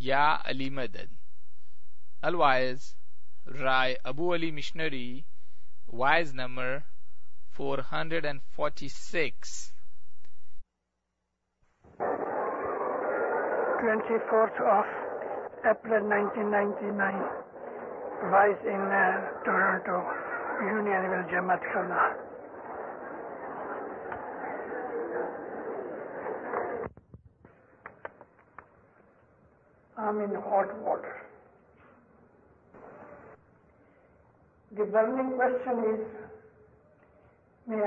یا علی مدد. Otherwise, Rai Abu Ali Missionary, wise number 446. 24th of April 1999, wise in Toronto, Unionville Jamaat Khalna. I'm in hot water. The burning question is, may I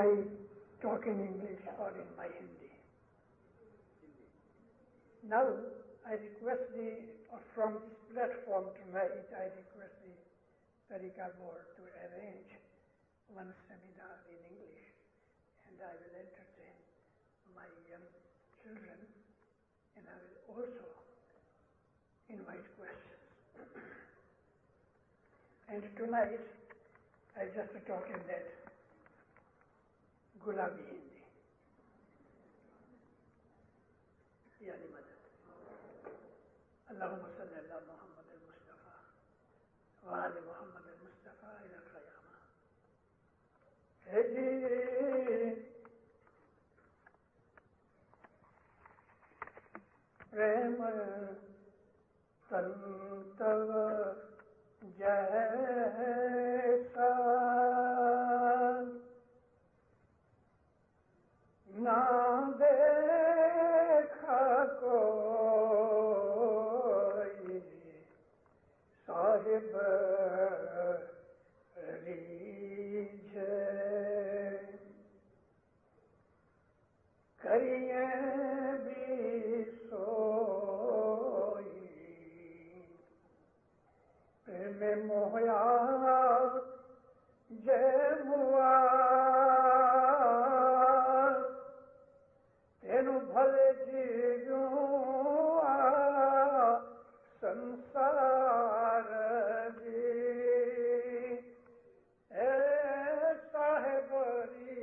talk in English or in my Hindi? Now, I request from this platform tonight, I request the Tariqa Board to arrange one seminar in English, and I will entertain my young children, and I will also invite questions. And tonight, I just talk in that Gulabi Hindi. Yani madad. Allahumma salli ala Muhammad al-Mustafa wa ali Muhammad al-Mustafa ila qiyamah. Hey prem tantava jaisa na dekha koi sahib rijhe kariye bhi soi prem mohya jemua tenu bhale jiyua sansar ji e sahibari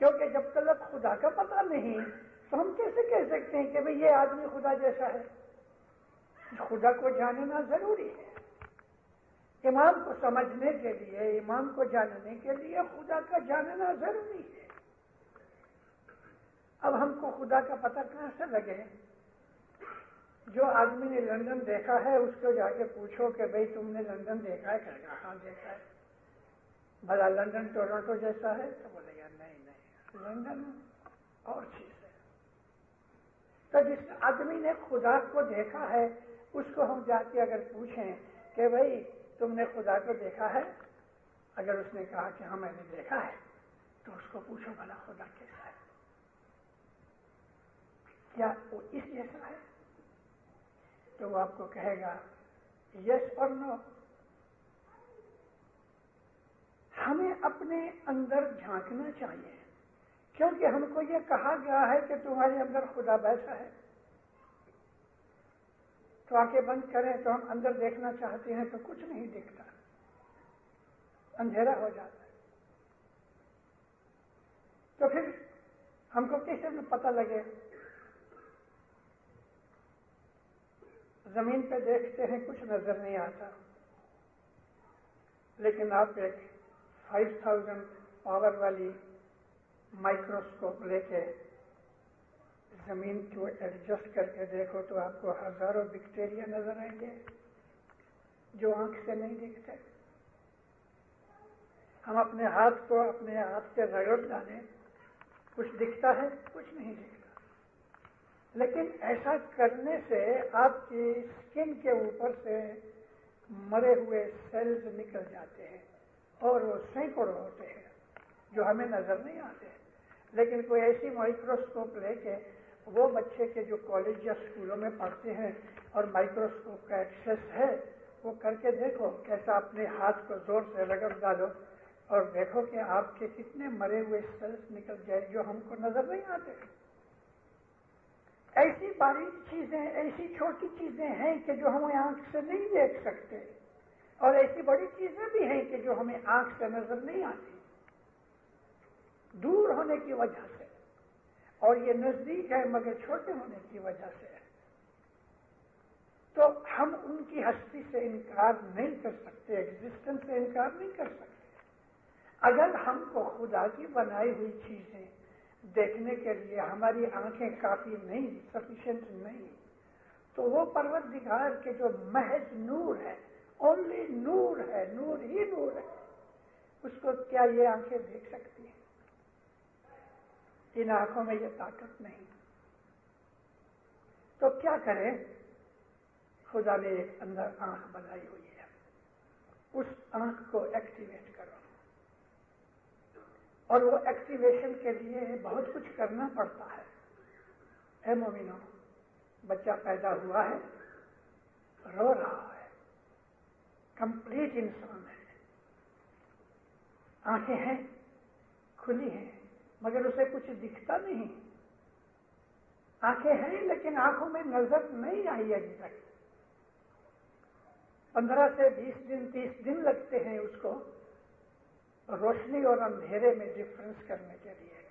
کیونکہ جب تک خدا کا پتہ نہیں تو ہم کیسے کہہ سکتے ہیں کہ بھئی یہ آدمی خدا جیسا ہے؟ خدا کو جاننا ضروری ہے. امام کو سمجھنے کے لیے، امام کو جاننے کے لیے خدا کا جاننا ضروری ہے. اب ہم کو خدا کا پتہ کہاں سے لگے؟ جو آدمی نے لندن دیکھا ہے اس کو جا کے پوچھو کہ بھئی تم نے لندن دیکھا ہے؟ کہے گا ہاں دیکھا ہے. بھلا لندن ٹورنٹو جیسا ہے؟ تو بولے گا نہیں، لندن اور چیز ہے. تو جس آدمی نے خدا کو دیکھا ہے اس کو ہم جا کے اگر پوچھیں کہ بھئی تم نے خدا کو دیکھا ہے؟ اگر اس نے کہا کہ ہاں میں نے دیکھا ہے تو اس کو پوچھو بھلا خدا کیسا ہے؟ کیا وہ اس جیسا ہے؟ تو وہ آپ کو کہے گا یس اور نو. ہمیں اپنے اندر جھانکنا چاہیے کیونکہ ہم کو یہ کہا گیا ہے کہ تمہارے اندر خدا بیٹھا ہے. تو آنکھیں بند کریں تو ہم اندر دیکھنا چاہتے ہیں تو کچھ نہیں دکھتا، اندھیرا ہو جاتا ہے. تو پھر ہم کو کیسے پتہ لگے؟ زمین پہ دیکھتے ہیں کچھ نظر نہیں آتا، لیکن آپ ایک 5000 پاور والی مائکروسکوپ لے کے زمین کو ایڈجسٹ کر کے دیکھو تو آپ کو ہزاروں بیکٹیریا نظر آئیں گے جو آنکھ سے نہیں دکھتے. ہم اپنے ہاتھ کو اپنے ہاتھ سے رگڑ ڈالیں، کچھ دکھتا ہے؟ کچھ نہیں دکھتا. لیکن ایسا کرنے سے آپ کی اسکن کے اوپر سے مرے ہوئے سیلز نکل جاتے ہیں اور وہ سینکڑوں ہوتے ہیں جو ہمیں نظر نہیں آتے. لیکن کوئی ایسی مائکروسکوپ لے کے وہ بچے کے جو کالج یا اسکولوں میں پڑھتے ہیں اور مائکروسکوپ کا ایکسیس ہے وہ کر کے دیکھو، کیسا اپنے ہاتھ کو زور سے رگڑ ڈالو اور دیکھو کہ آپ کے کتنے مرے ہوئے سیلز نکل جائے جو ہم کو نظر نہیں آتے. ایسی باریک چیزیں، ایسی چھوٹی چیزیں ہیں کہ جو ہمیں آنکھ سے نہیں دیکھ سکتے، اور ایسی بڑی چیزیں بھی ہیں کہ جو ہمیں آنکھ سے نظر نہیں آتی دور ہونے کی وجہ سے، اور یہ نزدیک ہے مگر چھوٹے ہونے کی وجہ سے. تو ہم ان کی ہستی سے انکار نہیں کر سکتے، ایگزسٹنس سے انکار نہیں کر سکتے. اگر ہم کو خدا کی بنائی ہوئی چیزیں دیکھنے کے لیے ہماری آنکھیں کافی نہیں، سفیشینٹ نہیں، تو وہ پروردگار کے جو محض نور ہے، اونلی نور ہے، نور ہی نور ہے، اس کو کیا یہ آنکھیں دیکھ سکتی ہیں؟ ان آنکھوں میں یہ طاقت نہیں. تو کیا کریں؟ خدا نے ایک اندر آنکھ بنائی ہوئی ہے، اس آنکھ کو ایکٹیویٹ کرو. اور وہ ایکٹیویشن کے لیے بہت کچھ کرنا پڑتا ہے. اے مومنوں، بچہ پیدا ہوا ہے، رو رہا ہے، کمپلیٹ انسان ہے، آنکھیں ہیں، کھلی ہیں، مگر اسے کچھ دکھتا نہیں. آنکھیں ہیں لیکن آنکھوں میں نظر نہیں آئی ابھی تک. 15 سے 20 دن 30 دن لگتے ہیں اس کو روشنی اور اندھیرے میں ڈفرنس کرنے کے لیے.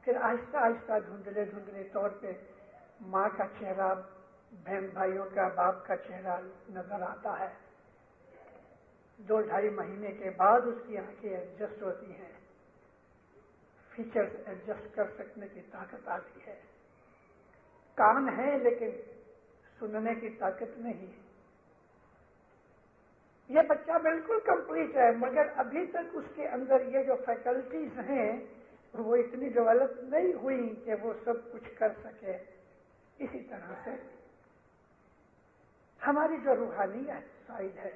پھر آہستہ آہستہ دھندلے دھندلے طور پہ ماں کا چہرہ، بہن بھائیوں کا، باپ کا چہرہ نظر آتا ہے. 2-2.5 مہینے کے بعد اس کی آنکھیں ایڈجسٹ ہوتی ہیں، فیچرز ایڈجسٹ کر سکنے کی طاقت آتی ہے. کان ہے لیکن سننے کی طاقت نہیں. یہ بچہ بالکل کمپلیٹ ہے مگر ابھی تک اس کے اندر یہ جو فیکلٹیز ہیں وہ اتنی ڈیولپ نہیں ہوئی کہ وہ سب کچھ کر سکے. اسی طرح سے ہماری جو روحانی سائڈ ہے،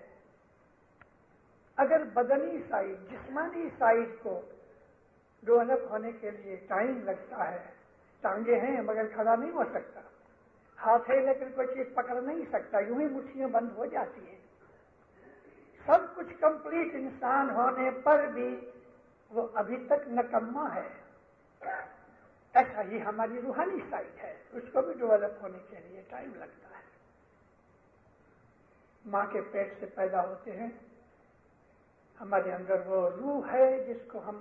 اگر بدنی سائڈ، جسمانی سائڈ کو ڈیولپ ہونے کے لیے ٹائم لگتا ہے. ٹانگیں ہیں مگر کھڑا نہیں ہو سکتا، ہاتھ ہے لیکن کوئی چیز پکڑ نہیں سکتا، یوں ہی مٹھیاں بند ہو جاتی ہیں. سب کچھ کمپلیٹ انسان ہونے پر بھی وہ ابھی تک نکما ہے. ایسا ہی ہماری روحانی سائڈ ہے، اس کو بھی ڈیولپ ہونے کے لیے ٹائم لگتا ہے. ماں کے پیٹ سے پیدا ہوتے ہیں، ہمارے اندر وہ روح ہے جس کو ہم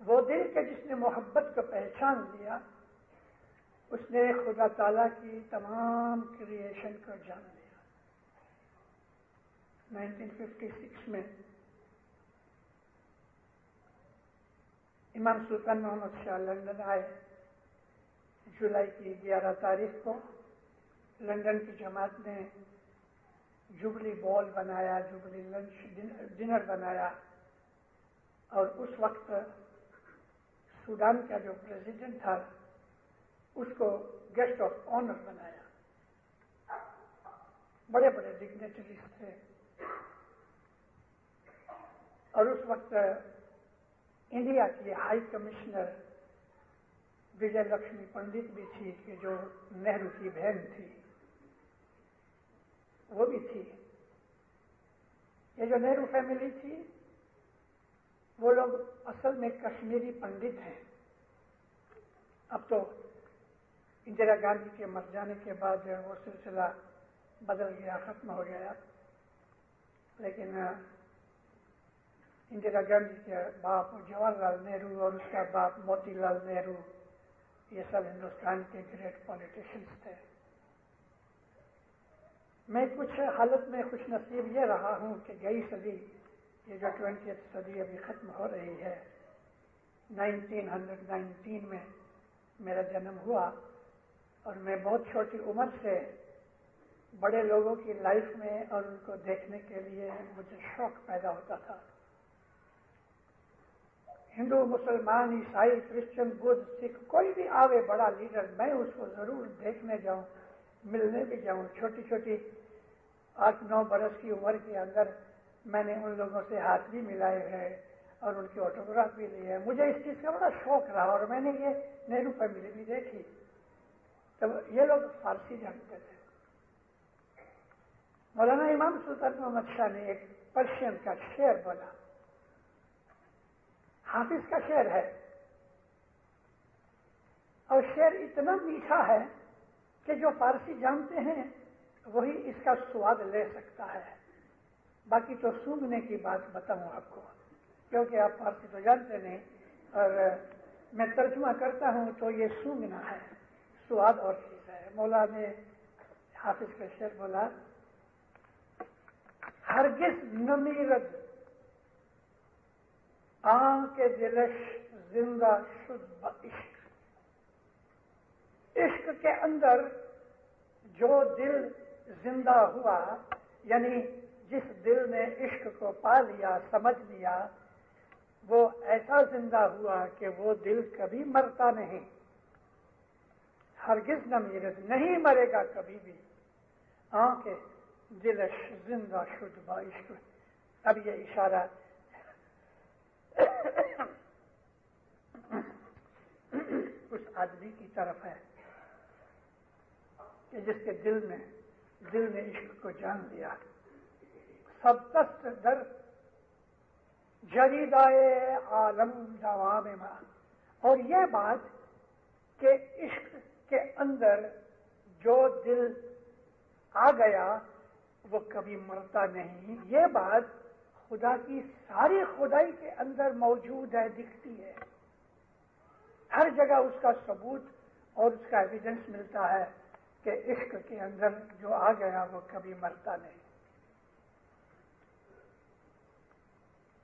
وہ دل کہ جس نے محبت کو پہچان لیا اس نے خدا تعالیٰ کی تمام کریشن کو جان لیا۔ 1956 میں امام سلطان محمد شاہ لندن آئے۔ جولائی کی 11 تاریخ کو لندن کی جماعت نے جوبلی بال بنایا، جوبلی لنچ ڈنر بنایا، اور اس وقت سوڈان کا جو پریزیڈنٹ تھا اس کو گیسٹ آف آنر بنایا۔ بڑے بڑے ڈگنیٹریز تھے، اور اس وقت انڈیا کی ہائی کمشنر وجے لکشمی پنڈت بھی تھی کہ جو نہرو کی بہن تھی، وہ بھی تھی۔ یہ جو نہرو فیملی تھی وہ لوگ اصل میں کشمیری پنڈت ہیں۔ اب تو اندرا گاندھی کے مر جانے کے بعد وہ سلسلہ بدل گیا، ختم ہو گیا، لیکن اندرا گاندھی کے باپ جواہر لال نہرو اور اس کا باپ موتی لال نہرو یہ سب ہندوستان کے گریٹ پالیٹیشنز تھے۔ میں کچھ حالت میں خوش نصیب یہ رہا ہوں کہ گئی صدی، یہ جو 20th صدی ابھی ختم ہو رہی ہے، 1919 میں میرا جنم ہوا، اور میں بہت چھوٹی عمر سے بڑے لوگوں کی لائف میں اور ان کو دیکھنے کے لیے مجھے شوق پیدا ہوتا تھا۔ ہندو، مسلمان، عیسائی، کرسچن، بدھ، سکھ، کوئی بھی آوے بڑا لیڈر، میں اس کو ضرور دیکھنے جاؤں، ملنے بھی جاؤں۔ چھوٹی چھوٹی 8-9 برس کی عمر کے اندر میں نے ان لوگوں سے ہاتھ بھی ملائے ہیں اور ان کے آٹوگراف بھی لیے ہیں۔ مجھے اس چیز کا بڑا شوق رہا، اور میں نے یہ نہرو فیملی بھی دیکھی۔ تب یہ لوگ فارسی جانتے تھے۔ مولانا امام سلطان محمد شاہ نے ایک پرشین کا شعر بولا، حافظ کا شعر ہے، اور شعر اتنا میٹھا ہے کہ جو فارسی جانتے ہیں وہی اس کا سواد لے سکتا ہے۔ باقی تو سونگھنے کی بات بتاؤں آپ کو، کیونکہ آپ فارسی تو جانتے نہیں، اور میں ترجمہ کرتا ہوں تو یہ سونگنا ہے، سواد اور چیز ہے۔ مولانا نے حافظ کا شعر بولا، ہرگز نمیرد آنکھ دلش زندہ شد بعشق۔ عشق کے اندر جو دل زندہ ہوا، یعنی جس دل نے عشق کو پا لیا، سمجھ لیا، وہ ایسا زندہ ہوا کہ وہ دل کبھی مرتا نہیں۔ ہرگز نہ میرد، نہیں مرے گا کبھی بھی، آنکھ دلش زندہ شد بعشق۔ اب یہ اشارہ اس آدمی کی طرف ہے کہ جس کے دل نے عشق کو جان لیا۔ سب دست در جریدائے عالم دوام ماں، اور یہ بات کہ عشق کے اندر جو دل آ گیا وہ کبھی مرتا نہیں، یہ بات خدا کی ساری خدائی کے اندر موجود ہے، دکھتی ہے۔ ہر جگہ اس کا ثبوت اور اس کا ایویڈنس ملتا ہے کہ عشق کے اندر جو آ گیا وہ کبھی مرتا نہیں۔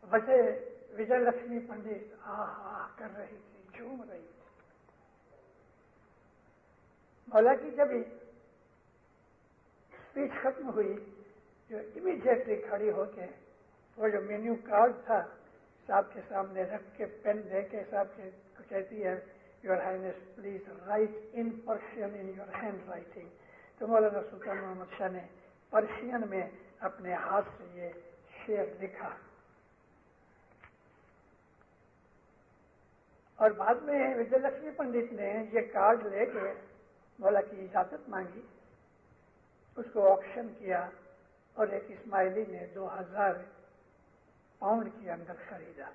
وجے لکشمی پنڈت آہ کر رہی تھی، جھوم رہی تھی۔ مولا کی جب اسپیچ ختم ہوئی، جو امیڈیٹلی کھڑی ہو کے وہ جو مینیو کارڈ تھا صاحب کے سامنے رکھ کے پین دے کے صاحب کو کہتی ہے، your Hines please write in Persian in your hand writing. تو مولانا سلطان محمد شاہ نے پرشین میں اپنے ہاتھ سے یہ شعر لکھا، اور بعد میں وجے لکشمی پنڈت نے یہ کارڈ لے کے مولا کی اجازت مانگی، اس کو آکشن کیا، اور ایک اسماعیلی نے 2000 پاؤنڈ کے اندر خریدا۔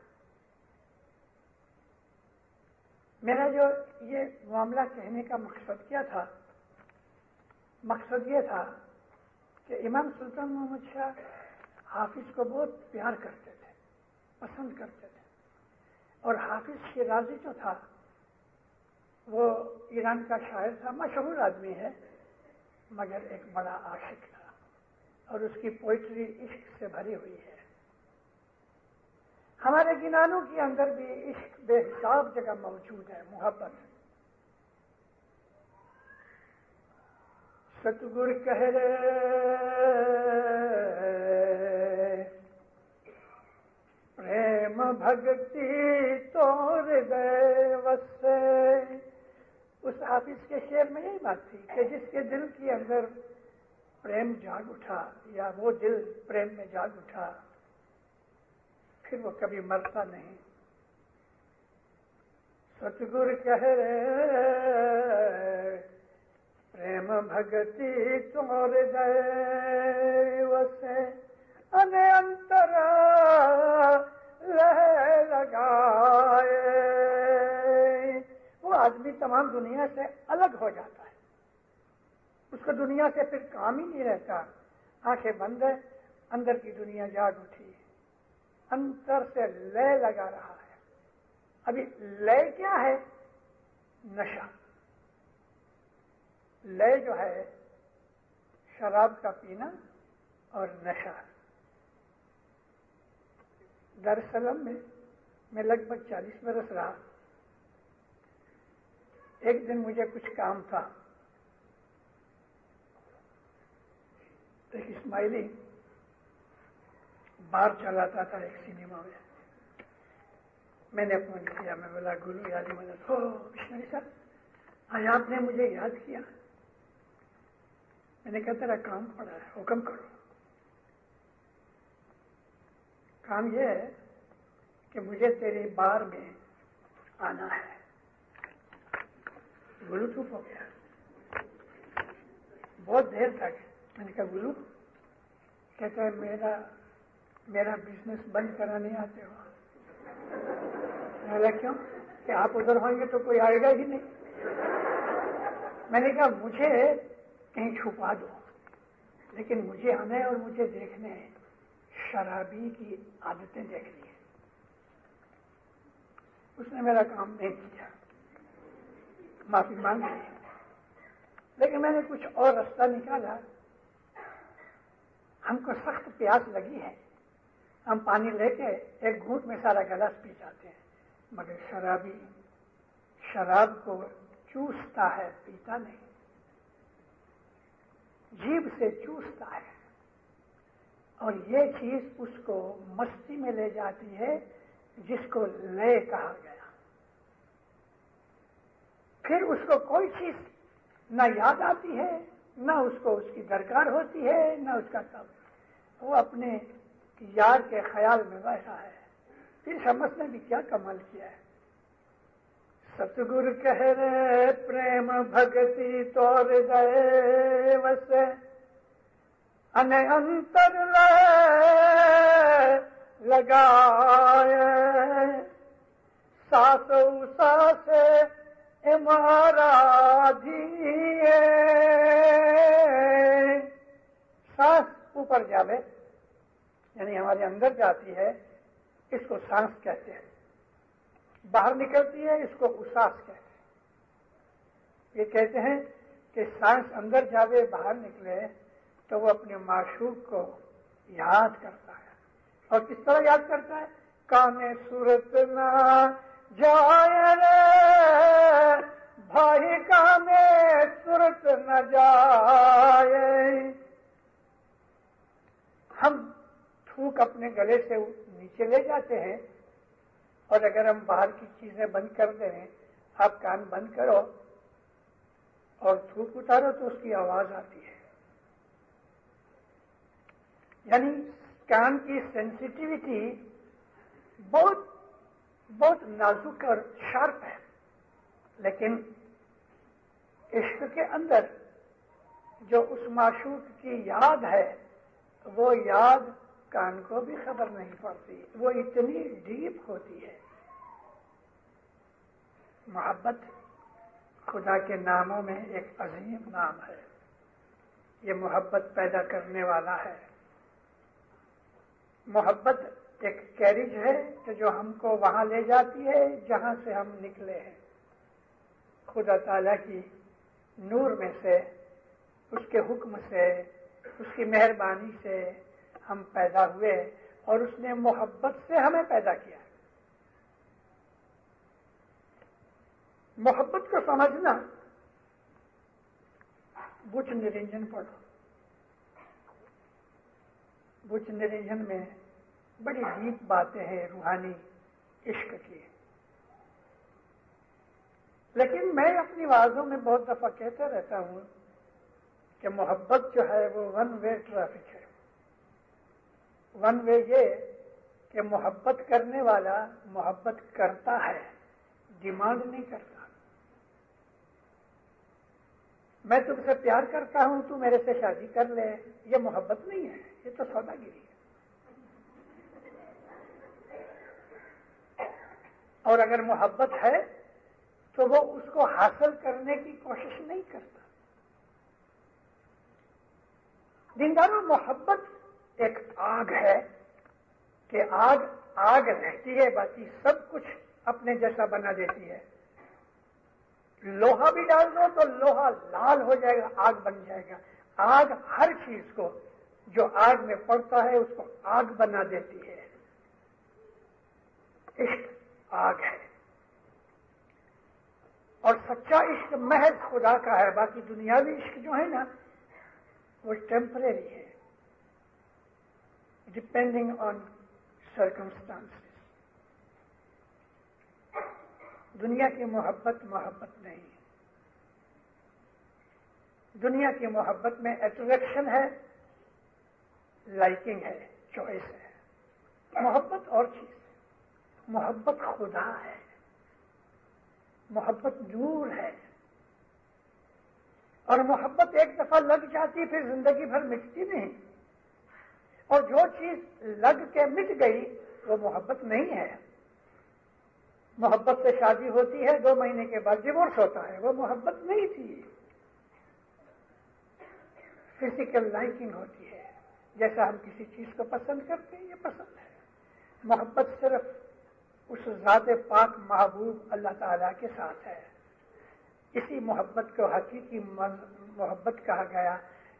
میرا جو یہ معاملہ کہنے کا مقصد کیا تھا، مقصد یہ تھا کہ امام سلطان محمد شاہ حافظ کو بہت پیار کرتے تھے، پسند کرتے تھے، اور حافظ شیرازی جو تھا وہ ایران کا شاعر تھا، مشہور آدمی ہے، مگر ایک بڑا عاشق تھا اور اس کی پوئٹری عشق سے بھری ہوئی ہے۔ ہمارے گنانوں کے اندر بھی عشق بے حساب جگہ موجود ہے، محبت۔ ستگر کہہ رہے پریم بھگتی تور دے وسے، اس حافظ کے شعر میں یہی بات تھی کہ جس کے دل کے اندر پریم جاگ اٹھا یا وہ دل پریم میں جاگ اٹھا پھر وہ کبھی مرتا نہیں۔ ستگر کہہ رہے پریم بھگتی تور دے وسے ان انتر لہ لگائے، وہ آدمی تمام دنیا سے الگ ہو جاتا ہے، اس کو دنیا سے پھر کام ہی نہیں رہتا، آنکھیں بند ہے، اندر کی دنیا جاگ اٹھی، انتر سے لے لگا رہا ہے۔ ابھی لے کیا ہے؟ نشہ۔ لے جو ہے شراب کا پینا اور نشہ۔ دارالسلام میں لگ بھگ 40 برس رہا۔ ایک دن مجھے کچھ کام تھا، ایک اسماعیلی بار چلاتا تھا ایک سنیما میں نے فون کیا، میں بولا گلو یادی مدد ہو مشنری صاحب، آج آپ نے مجھے یاد کیا؟ میں نے کہا تیرا کام پڑا ہے، حکم کرو۔ کام یہ ہے کہ مجھے تیری بار میں آنا ہے۔ گلو چپ ہو گیا بہت دیر تک۔ میں نے کہا گلو؟ کہتا ہے میرا بزنس بند کرانے آتے ہو؟ میں نے کہا کیوں؟ کہ آپ ادھر ہوں گے تو کوئی آئے گا ہی نہیں۔ میں نے کہا مجھے کہیں چھپا دو، لیکن مجھے آنا ہے اور مجھے دیکھنے ہیں، شرابی کی عادتیں دیکھنی ہے۔ اس نے میرا کام نہیں کیا، معافی مانگ لی، لیکن میں نے کچھ اور راستہ نکالا۔ ہم کو سخت پیاس لگی ہے، ہم پانی لے کے ایک گھونٹ میں سارا گلاس پی جاتے ہیں، مگر شرابی شراب کو چوستا ہے، پیتا نہیں، جیب سے چوستا ہے، اور یہ چیز اس کو مستی میں لے جاتی ہے جس کو لے کہا گیا۔ پھر اس کو کوئی چیز نہ یاد آتی ہے، نہ اس کو اس کی درکار ہوتی ہے، نہ اس کا تب، وہ اپنے یار کے خیال میں بیٹھا ہے۔ پھر شمس نے بھی کیا کمال کیا ہے۔ ستگر کہہ رہے پریم بھگتی تور دے وسے ان انتر لگائے، ساس ساس ہمارا دیے، سانس اوپر جاوے یعنی ہمارے اندر جاتی ہے، اس کو سانس کہتے ہیں، باہر نکلتی ہے اس کو اساس کہتے ہیں۔ یہ کہتے ہیں کہ سانس اندر جاوے باہر نکلے تو وہ اپنے معشوق کو یاد کرتا ہے، اور کس طرح یاد کرتا ہے؟ کانے صورت نہ جائے رے بھائی، کانے صورت نہ جائے۔ ہم تھوک اپنے گلے سے نیچے لے جاتے ہیں، اور اگر ہم باہر کی چیزیں بند کر دیں، آپ کان بند کرو اور تھوک اتارو تو اس کی آواز آتی ہے۔ یعنی کان کی سینسیٹیوٹی بہت بہت نازک اور شارپ ہے، لیکن عشق کے اندر جو اس معشوق کی یاد ہے وہ یاد کان کو بھی خبر نہیں پڑتی، وہ اتنی ڈیپ ہوتی ہے۔ محبت خدا کے ناموں میں ایک عظیم نام ہے، یہ محبت پیدا کرنے والا ہے۔ محبت ایک کیریج ہے کہ جو ہم کو وہاں لے جاتی ہے جہاں سے ہم نکلے ہیں. خدا تعالیٰ کی نور میں سے، اس کے حکم سے، اس کی مہربانی سے ہم پیدا ہوئے اور اس نے محبت سے ہمیں پیدا کیا. محبت کو سمجھنا، بچ نرنجن پڑھو. بچ نرنجن میں بڑی ڈیپ باتیں ہیں روحانی عشق کی. لیکن میں اپنی وعظوں میں بہت دفعہ کہتا رہتا ہوں کہ محبت جو ہے وہ ون وے ٹریفک ہے. ون وے یہ کہ محبت کرنے والا محبت کرتا ہے، ڈیمانڈ نہیں کرتا. میں تم سے پیار کرتا ہوں، تو میرے سے شادی کر لے، یہ محبت نہیں ہے، یہ تو سوداگری ہے. اور اگر محبت ہے تو وہ اس کو حاصل کرنے کی کوشش نہیں کرتا. دینداروں، محبت ایک آگ ہے کہ آگ رہتی ہے، باقی سب کچھ اپنے جیسا بنا دیتی ہے. لوہا بھی ڈال دو تو لوہا لال ہو جائے گا، آگ بن جائے گا. آگ ہر چیز کو جو آگ میں پڑتا ہے اس کو آگ بنا دیتی ہے. عشق آگ ہے، اور سچا عشق محض خدا کا ہے. باقی دنیاوی عشق جو ہے نا وہ ٹیمپریری ہے، ڈپینڈنگ آن سرکمسٹانس. دنیا کی محبت نہیں. دنیا کی محبت میں اٹریکشن ہے، لائکنگ ہے، چوائس ہے. محبت اور چیز ہے. محبت خدا ہے، محبت نور ہے. اور محبت ایک دفعہ لگ جاتی پھر زندگی بھر مٹتی نہیں. اور جو چیز لگ کے مٹ گئی وہ محبت نہیں ہے. محبت سے شادی ہوتی ہے، 2 مہینے کے بعد ڈیورس ہوتا ہے، وہ محبت نہیں تھی. فزیکل لائکنگ ہوتی ہے، جیسا ہم کسی چیز کو پسند کرتے ہیں، یہ پسند ہے. محبت صرف اس ذات پاک محبوب اللہ تعالی کے ساتھ ہے. اسی محبت کو حقیقی محبت کہا گیا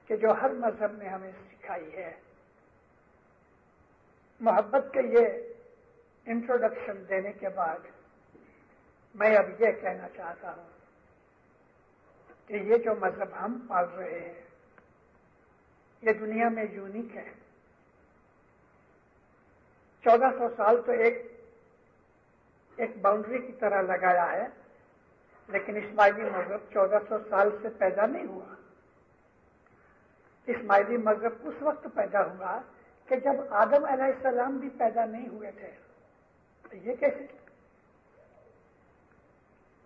کہ جو ہر مذہب نے ہمیں سکھائی ہے. محبت کے یہ انٹروڈکشن دینے کے بعد میں اب یہ کہنا چاہتا ہوں کہ یہ جو مذہب ہم پال رہے ہیں یہ دنیا میں یونیک ہے. 1400 سال تو ایک باؤنڈری کی طرح لگایا ہے، لیکن اسماعیلی مذہب 1400 سال سے پیدا نہیں ہوا. اسماعیلی مذہب اس وقت پیدا ہوا کہ جب آدم علیہ السلام بھی پیدا نہیں ہوئے تھے. تو یہ کیسے؟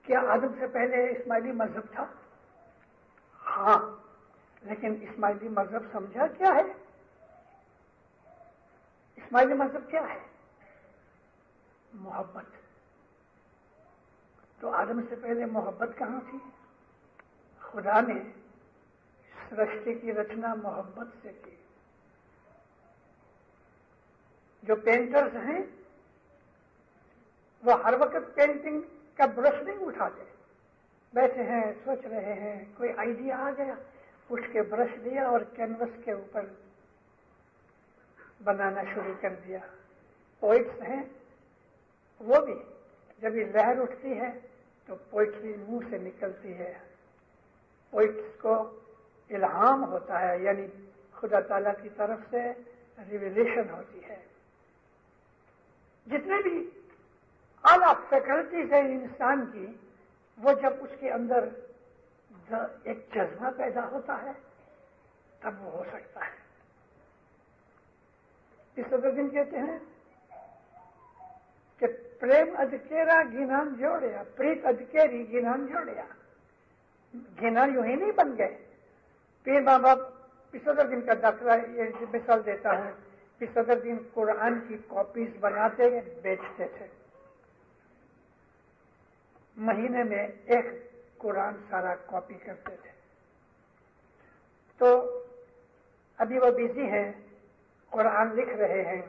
کیا آدم سے پہلے اسماعیلی مذہب تھا؟ ہاں، لیکن اسماعیلی مذہب سمجھا کیا ہے؟ اسماعیلی مذہب کیا ہے؟ محبت. تو آدم سے پہلے محبت کہاں تھی؟ خدا نے سرشٹی کی رچنا محبت سے کی. جو پینٹرز ہیں وہ ہر وقت پینٹنگ کا برش نہیں اٹھاتے، بیٹھے ہیں سوچ رہے ہیں، کوئی آئیڈیا آ گیا، اٹھ کے برش لیا اور کینوس کے اوپر بنانا شروع کر دیا. پوئٹس ہیں وہ بھی جب یہ لہر اٹھتی ہے تو پوئٹری منہ سے نکلتی ہے. پوئٹس کو الہام ہوتا ہے، یعنی خدا تعالیٰ کی طرف سے ریویلیشن ہوتی ہے. جتنے بھی اعلیٰ فیکلٹیز ہیں انسان کی، وہ جب اس کے اندر ایک جذبہ پیدا ہوتا ہے تب وہ ہو سکتا ہے. اس دن کہتے ہیں کہ پریم ادکیرا گینان جوڑیا، پریت ادکیری گینان جوڑیا. گینا یوں ہی نہیں بن گئے. پیر ماں باپ 75 دن کا داخلہ، یہ مثال دیتا ہوں، 75 دن قرآن کی کاپیز بناتے بیچتے تھے. مہینے میں ایک قرآن سارا کاپی کرتے تھے. تو ابھی وہ بزی ہیں، قرآن لکھ رہے ہیں،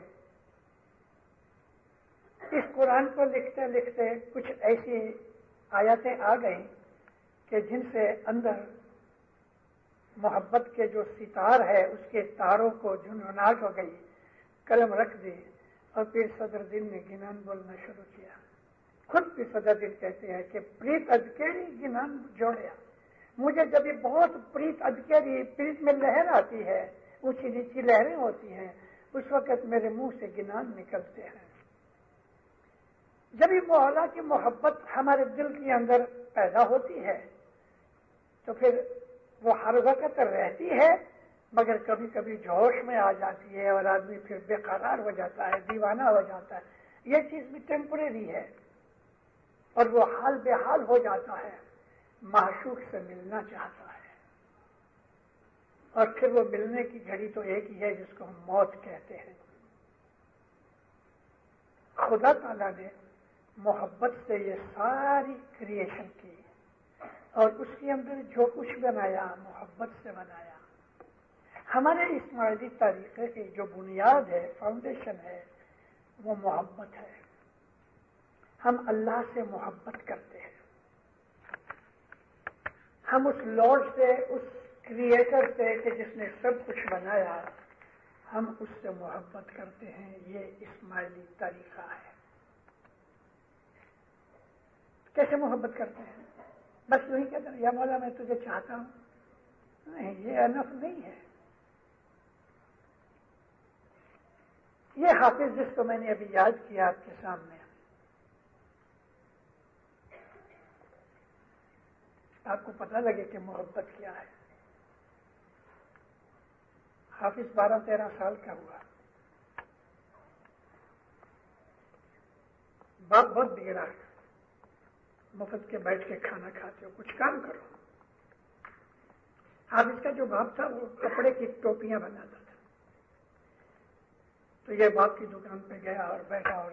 اس قرآن کو لکھتے لکھتے کچھ ایسی آیتیں آ گئیں کہ جن سے اندر محبت کے جو ستار ہے اس کے تاروں کو جھنجھناہٹ ہو گئی، قلم رکھ دی، اور پھر صدر دل نے گنان بولنا شروع کیا۔ خود بھی صدر دل کہتے ہیں کہ پریت ادکیری گنان جوڑیا، مجھے جب یہ بہت پریت ادکیری، پریت میں لہر آتی ہے، اونچی نیچی لہریں ہوتی ہیں، اس وقت میرے منہ سے گنان نکلتے ہیں۔ جب یہ مولا کی محبت ہمارے دل کے اندر پیدا ہوتی ہے تو پھر وہ ہر وقت رہتی ہے، مگر کبھی کبھی جوش میں آ جاتی ہے اور آدمی پھر بے قرار ہو جاتا ہے، دیوانہ ہو جاتا ہے۔ یہ چیز بھی ٹیمپریری ہے، اور وہ حال بے حال ہو جاتا ہے، معشوق سے ملنا چاہتا ہے، اور پھر وہ ملنے کی گھڑی تو ایک ہی ہے جس کو ہم موت کہتے ہیں۔ خدا تعالیٰ نے محبت سے یہ ساری کریشن کی، اور اس کے اندر جو کچھ بنایا محبت سے بنایا۔ ہمارے اسماعیلی طریقے کی جو بنیاد ہے، فاؤنڈیشن ہے، وہ محبت ہے۔ ہم اللہ سے محبت کرتے ہیں، ہم اس لارڈ سے، اس کریٹر سے کہ جس نے سب کچھ بنایا، ہم اس سے محبت کرتے ہیں۔ یہ اسماعیلی طریقہ ہے۔ کیسے محبت کرتے ہیں؟ بس یوں ہی کہتے ہیں یا مولا میں تجھے چاہتا ہوں؟ نہیں، یہ انف نہیں ہے۔ یہ حافظ جس کو میں نے ابھی یاد کیا آپ کے سامنے، آپ کو پتہ لگے کہ محبت کیا ہے۔ حافظ 12-13 سال کا ہوا، باپ بہت بگڑا، مفت کے بیٹھ کے کھانا کھاتے ہو، کچھ کام کرو۔ حافظ کا جو باپ تھا وہ کپڑے کی ٹوپیاں بناتا تھا، تو یہ باپ کی دکان پہ گیا اور بیٹھا اور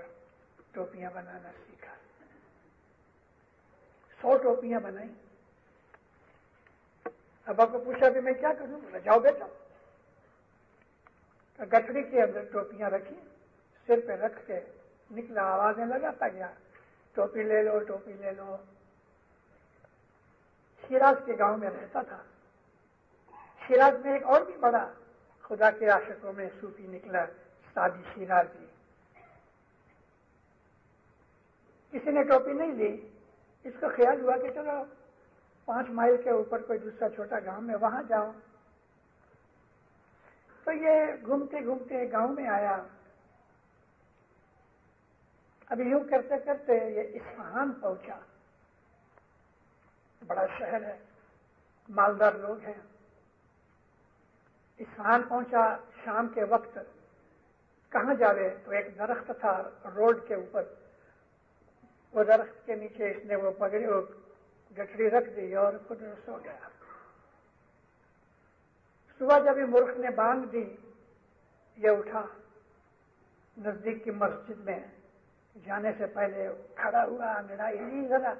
ٹوپیاں بنانا سیکھا۔ 100 ٹوپیاں بنائی۔ اب آپ کو پوچھا کہ میں کیا کروں؟ بولا جاؤ بیٹا۔ گٹھڑی کے اندر ٹوپیاں رکھی، سر پہ رکھ کے نکلا، آوازیں لگاتا گیا، ٹوپی لے لو، ٹوپی لے لو۔ شیراز کے گاؤں میں رہتا تھا۔ شیراز میں ایک اور بھی بڑا خدا کے عاشقوں میں صوفی نکلا، سادی شیرازی۔ کسی نے ٹوپی نہیں لی، اس کو خیال ہوا کہ چلو 5 مائل کے اوپر کوئی دوسرا چھوٹا گاؤں میں وہاں جاؤ۔ تو یہ گھومتے گھومتے گاؤں میں آیا۔ اب یوں کرتے کرتے یہ اصفہان پہنچا، بڑا شہر ہے، مالدار لوگ ہیں۔ اصفہان پہنچا شام کے وقت، کہاں جاوے؟ تو ایک درخت تھا روڈ کے اوپر، وہ درخت کے نیچے اس نے وہ پگڑی اور گٹھڑی رکھ دی اور خود سو گیا۔ صبح جب یہ ملک نے بانگ دی، یہ اٹھا، نزدیک کی مسجد میں جانے سے پہلے کھڑا ہوا، انگڑائی نہیں ذرا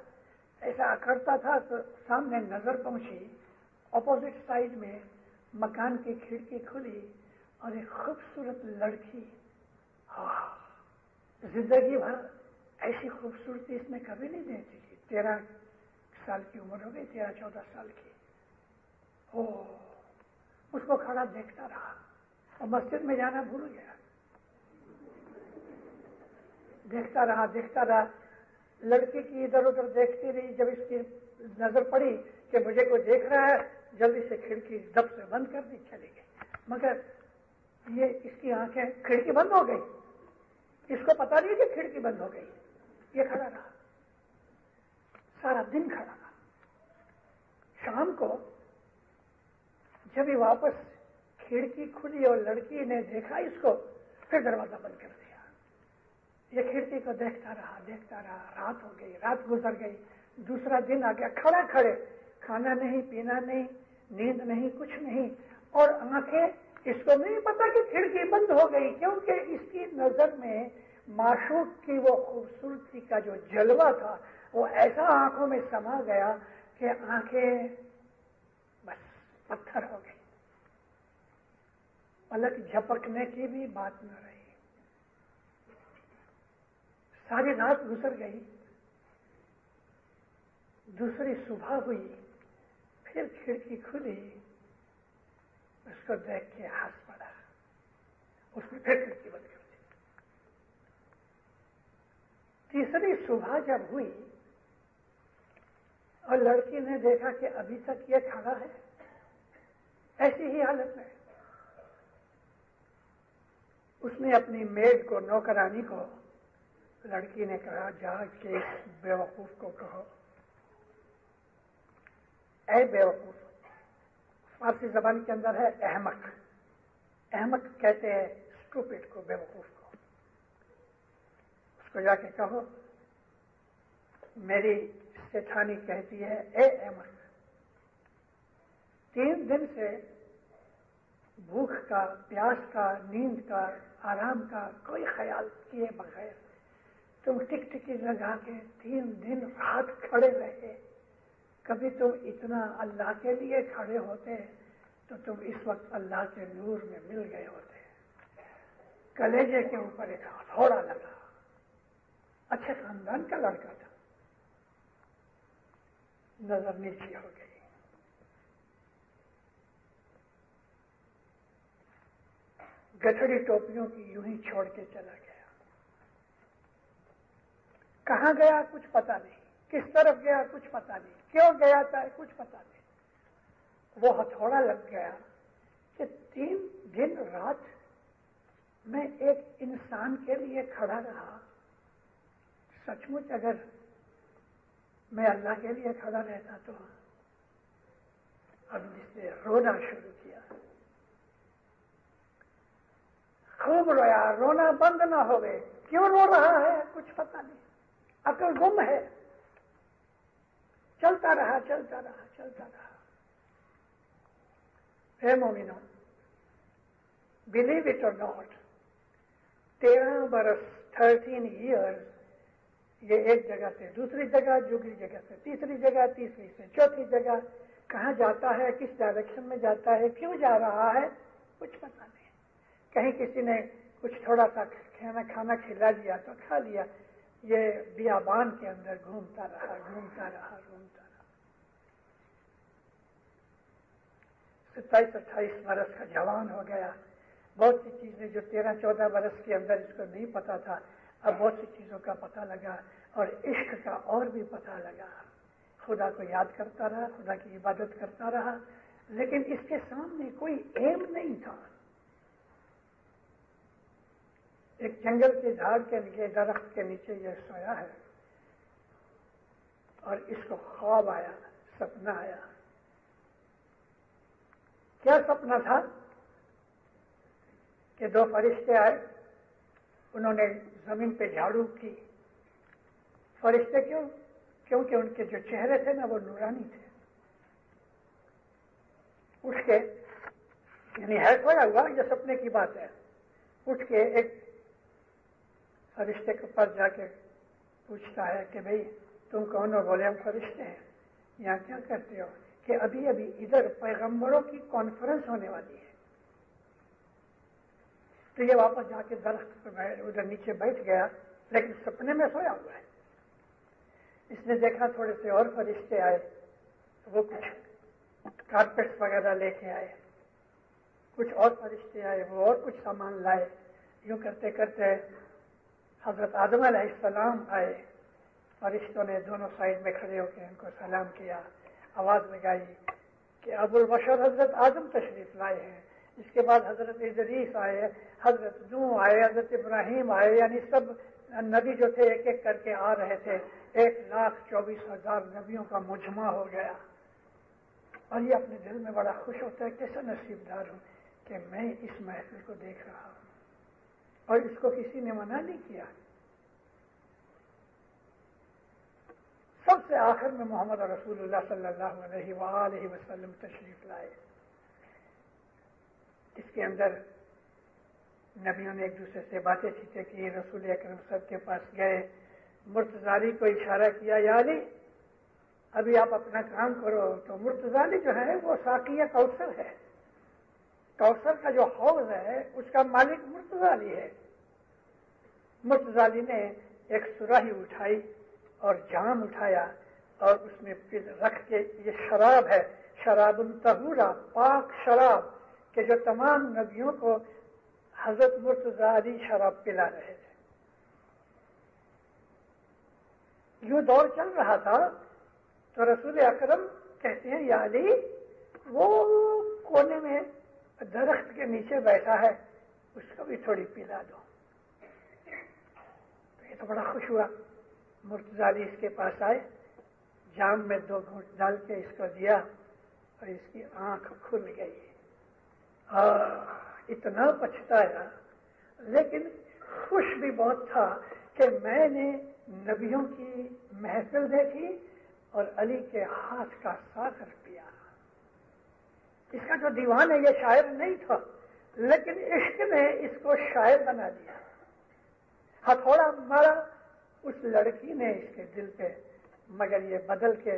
ایسا اکڑتا تھا تو سامنے نظر پہنچی، اپوزٹ سائڈ میں مکان کی کھڑکی کھلی اور ایک خوبصورت لڑکی۔ زندگی بھر ایسی خوبصورتی اس نے کبھی نہیں دیکھی تھی۔ 13 سال کی عمر ہو گئی، 13-14 سال کی۔ اس کو کھڑا دیکھتا رہا اور مسجد میں جانا بھول گیا۔ دیکھتا رہا، لڑکی کی ادھر ادھر دیکھتی رہی۔ جب اس کی نظر پڑی کہ مجھے کوئی دیکھ رہا ہے، جلدی سے کھڑکی دب سے بند کر دی، چلی گئی۔ مگر یہ اس کی آنکھیں، کھڑکی بند ہو گئی، اس کو پتا نہیں کہ کھڑکی بند ہو گئی۔ یہ کھڑا رہا، سارا دن کھڑا رہا۔ شام کو جب یہ واپس کھڑکی کھلی اور لڑکی نے دیکھا اس کو، پھر دروازہ بند کر دیا۔ یہ کھڑکی کو دیکھتا رہا، رات ہو گئی، رات گزر گئی، دوسرا دن آ گیا۔ کھڑے کھڑے، کھانا نہیں، پینا نہیں، نیند نہیں، کچھ نہیں، اور آنکھیں، اس کو نہیں پتا کہ کھڑکی بند ہو گئی، کیونکہ اس کی نظر میں معشوق کی وہ خوبصورتی کا جو جلوہ تھا وہ ایسا آنکھوں میں سما گیا کہ آنکھیں بس پتھر ہو گئی، پلک جھپکنے کی بھی بات نہ رہی۔ ساری رات گزر گئی، دوسری صبح ہوئی، پھر کھڑکی کھلی، اس کو دیکھ کے ہنس پڑا، اس نے پھر کھڑکی بند کر دی۔ تیسری صبح جب ہوئی اور لڑکی نے دیکھا کہ ابھی تک یہ کھڑا ہے ایسی ہی حالت میں، اس نے اپنی میڈ کو، نوکرانی کو، لڑکی نے کہا جا کے اس بیوقوف کو کہو، اے بیوقوف، فارسی زبان کے اندر ہے احمق، احمق کہتے ہیں اسٹوپڈ کو، بیوقوف کو، اس کو جا کے کہو میری سیٹھانی کہتی ہے اے احمق، 3 دن سے بھوک کا، پیاس کا، نیند کا، آرام کا کوئی خیال کیے بغیر تم ٹک ٹکی لگا کے 3 دن رات کھڑے رہے، کبھی تم اتنا اللہ کے لیے کھڑے ہوتے تو تم اس وقت اللہ کے نور میں مل گئے ہوتے۔ کلیجے کے اوپر ایک ہتھوڑا لگا، اچھے خاندان کا لڑکا تھا، نظر نیچی ہو گئی۔ گٹھڑی ٹوپیوں کی یوں ہی چھوڑ کے چلا گیا۔ کہاں گیا کچھ پتا نہیں، کس طرف گیا کچھ پتا نہیں، کیوں گیا تھا کچھ پتا نہیں۔ وہ ہتھوڑا لگ گیا کہ 3 دن رات میں ایک انسان کے لیے کھڑا رہا، سچ مچ اگر میں اللہ کے لیے کھڑا رہتا تو اب اس نے رونا شروع کیا، خوب رویا، رونا بند نہ ہو گئے، کیوں رو رہا ہے کچھ پتا نہیں، عقل گم ہے، چلتا رہا چلتا رہا چلتا رہا۔ اے مومنو، بلیو اٹ اور ناٹ، 13 برس 13 ایئرز یہ ایک جگہ سے دوسری جگہ، دوسری جگہ سے تیسری جگہ، تیسری سے چوتھی جگہ، کہاں جاتا ہے، کس ڈائریکشن میں جاتا ہے، کیوں جا رہا ہے کچھ پتا نہیں۔ کہیں کسی نے کچھ تھوڑا سا کھانا کھلا دیا تو کھا لیا، یہ بیابان کے اندر گھومتا رہا گھومتا رہا گھومتا رہا۔ 27-28 برس کا جوان ہو گیا، بہت سی چیزیں جو 13-14 برس کے اندر اس کو نہیں پتا تھا اب بہت سی چیزوں کا پتہ لگا، اور عشق کا اور بھی پتہ لگا۔ خدا کو یاد کرتا رہا، خدا کی عبادت کرتا رہا، لیکن اس کے سامنے کوئی ایم نہیں تھا۔ ایک جنگل کے جھاڑ کے نیچے، درخت کے نیچے یہ سویا ہے، اور اس کو خواب آیا، سپنا آیا۔ کیا سپنا تھا کہ 2 فرشتے آئے، انہوں نے زمین پہ جھاڑو کی۔ فرشتے کیوں؟ کیونکہ ان کے جو چہرے تھے نا وہ نورانی تھے۔ اٹھ کے، یعنی ہے سویا ہوا، یہ سپنے کی بات ہے، اٹھ کے ایک فرشتے کے پاس جا کے پوچھتا ہے کہ بھئی تم کون ہو؟ بولے ہم فرشتے ہیں، یہاں کیا کرتے ہو؟ کہ ابھی ابھی ادھر پیغمبروں کی کانفرنس ہونے والی ہے۔ تو یہ واپس جا کے درخت پہ ادھر نیچے بیٹھ گیا، لیکن سپنے میں سویا ہوا ہے۔ اس نے دیکھا تھوڑے سے اور فرشتے آئے، وہ کچھ کارپیٹس وغیرہ لے کے آئے، کچھ اور فرشتے آئے، وہ اور کچھ سامان لائے۔ یوں کرتے کرتے حضرت آدم علیہ السلام آئے، فرشتوں نے دونوں سائڈ میں کھڑے ہو کے ان کو سلام کیا، آواز لگائی کہ ابو البشر حضرت آدم تشریف لائے ہیں۔ اس کے بعد حضرت ادریس آئے، حضرت نوح آئے، حضرت ابراہیم آئے، یعنی سب نبی جو تھے ایک ایک کر کے آ رہے تھے۔ 1,24,000 نبیوں کا مجمع ہو گیا، اور یہ اپنے دل میں بڑا خوش ہوتا ہے، کیسا نصیب دار ہوں کہ میں اس محفل کو دیکھ رہا ہوں، اور اس کو کسی نے منع نہیں کیا۔ سب سے آخر میں محمد رسول اللہ صلی اللہ علیہ وآلہ وسلم تشریف لائے۔ اس کے اندر نبیوں نے ایک دوسرے سے باتیں چیتیں کی، رسول اکرم صاحب کے پاس گئے، مرتضی کو اشارہ کیا، یا علی ابھی آپ اپنا کام کرو۔ تو مرتضی جو ہے وہ ساقیہ کوثر ہے، کوثر کا جو حوض ہے اس کا مالک مرتضی ہے۔ مرتضی نے ایک سراہی اٹھائی اور جام اٹھایا اور اس میں رکھ کے یہ شراب ہے، شراب طہورا، پاک شراب، کہ جو تمام نبیوں کو حضرت مرتضی علی شراب پلا رہے تھے. یوں دور چل رہا تھا تو رسول اکرم کہتے ہیں یا علی وہ کونے میں درخت کے نیچے بیٹھا ہے اس کو بھی تھوڑی پلا دو. تو یہ تو بڑا خوش ہوا. مرتضی علی اس کے پاس آئے، جام میں 2 گھونٹ ڈال کے اس کو دیا اور اس کی آنکھ کھل گئی. اتنا پچھتایا لیکن خوش بھی بہت تھا کہ میں نے نبیوں کی محفل دیکھی اور علی کے ہاتھ کا ساغر پیا. اس کا جو دیوان ہے یہ شاعر نہیں تھا لیکن عشق نے اس کو شاعر بنا دیا. ہتھوڑا مارا اس لڑکی نے اس کے دل پہ، مگر یہ بدل کے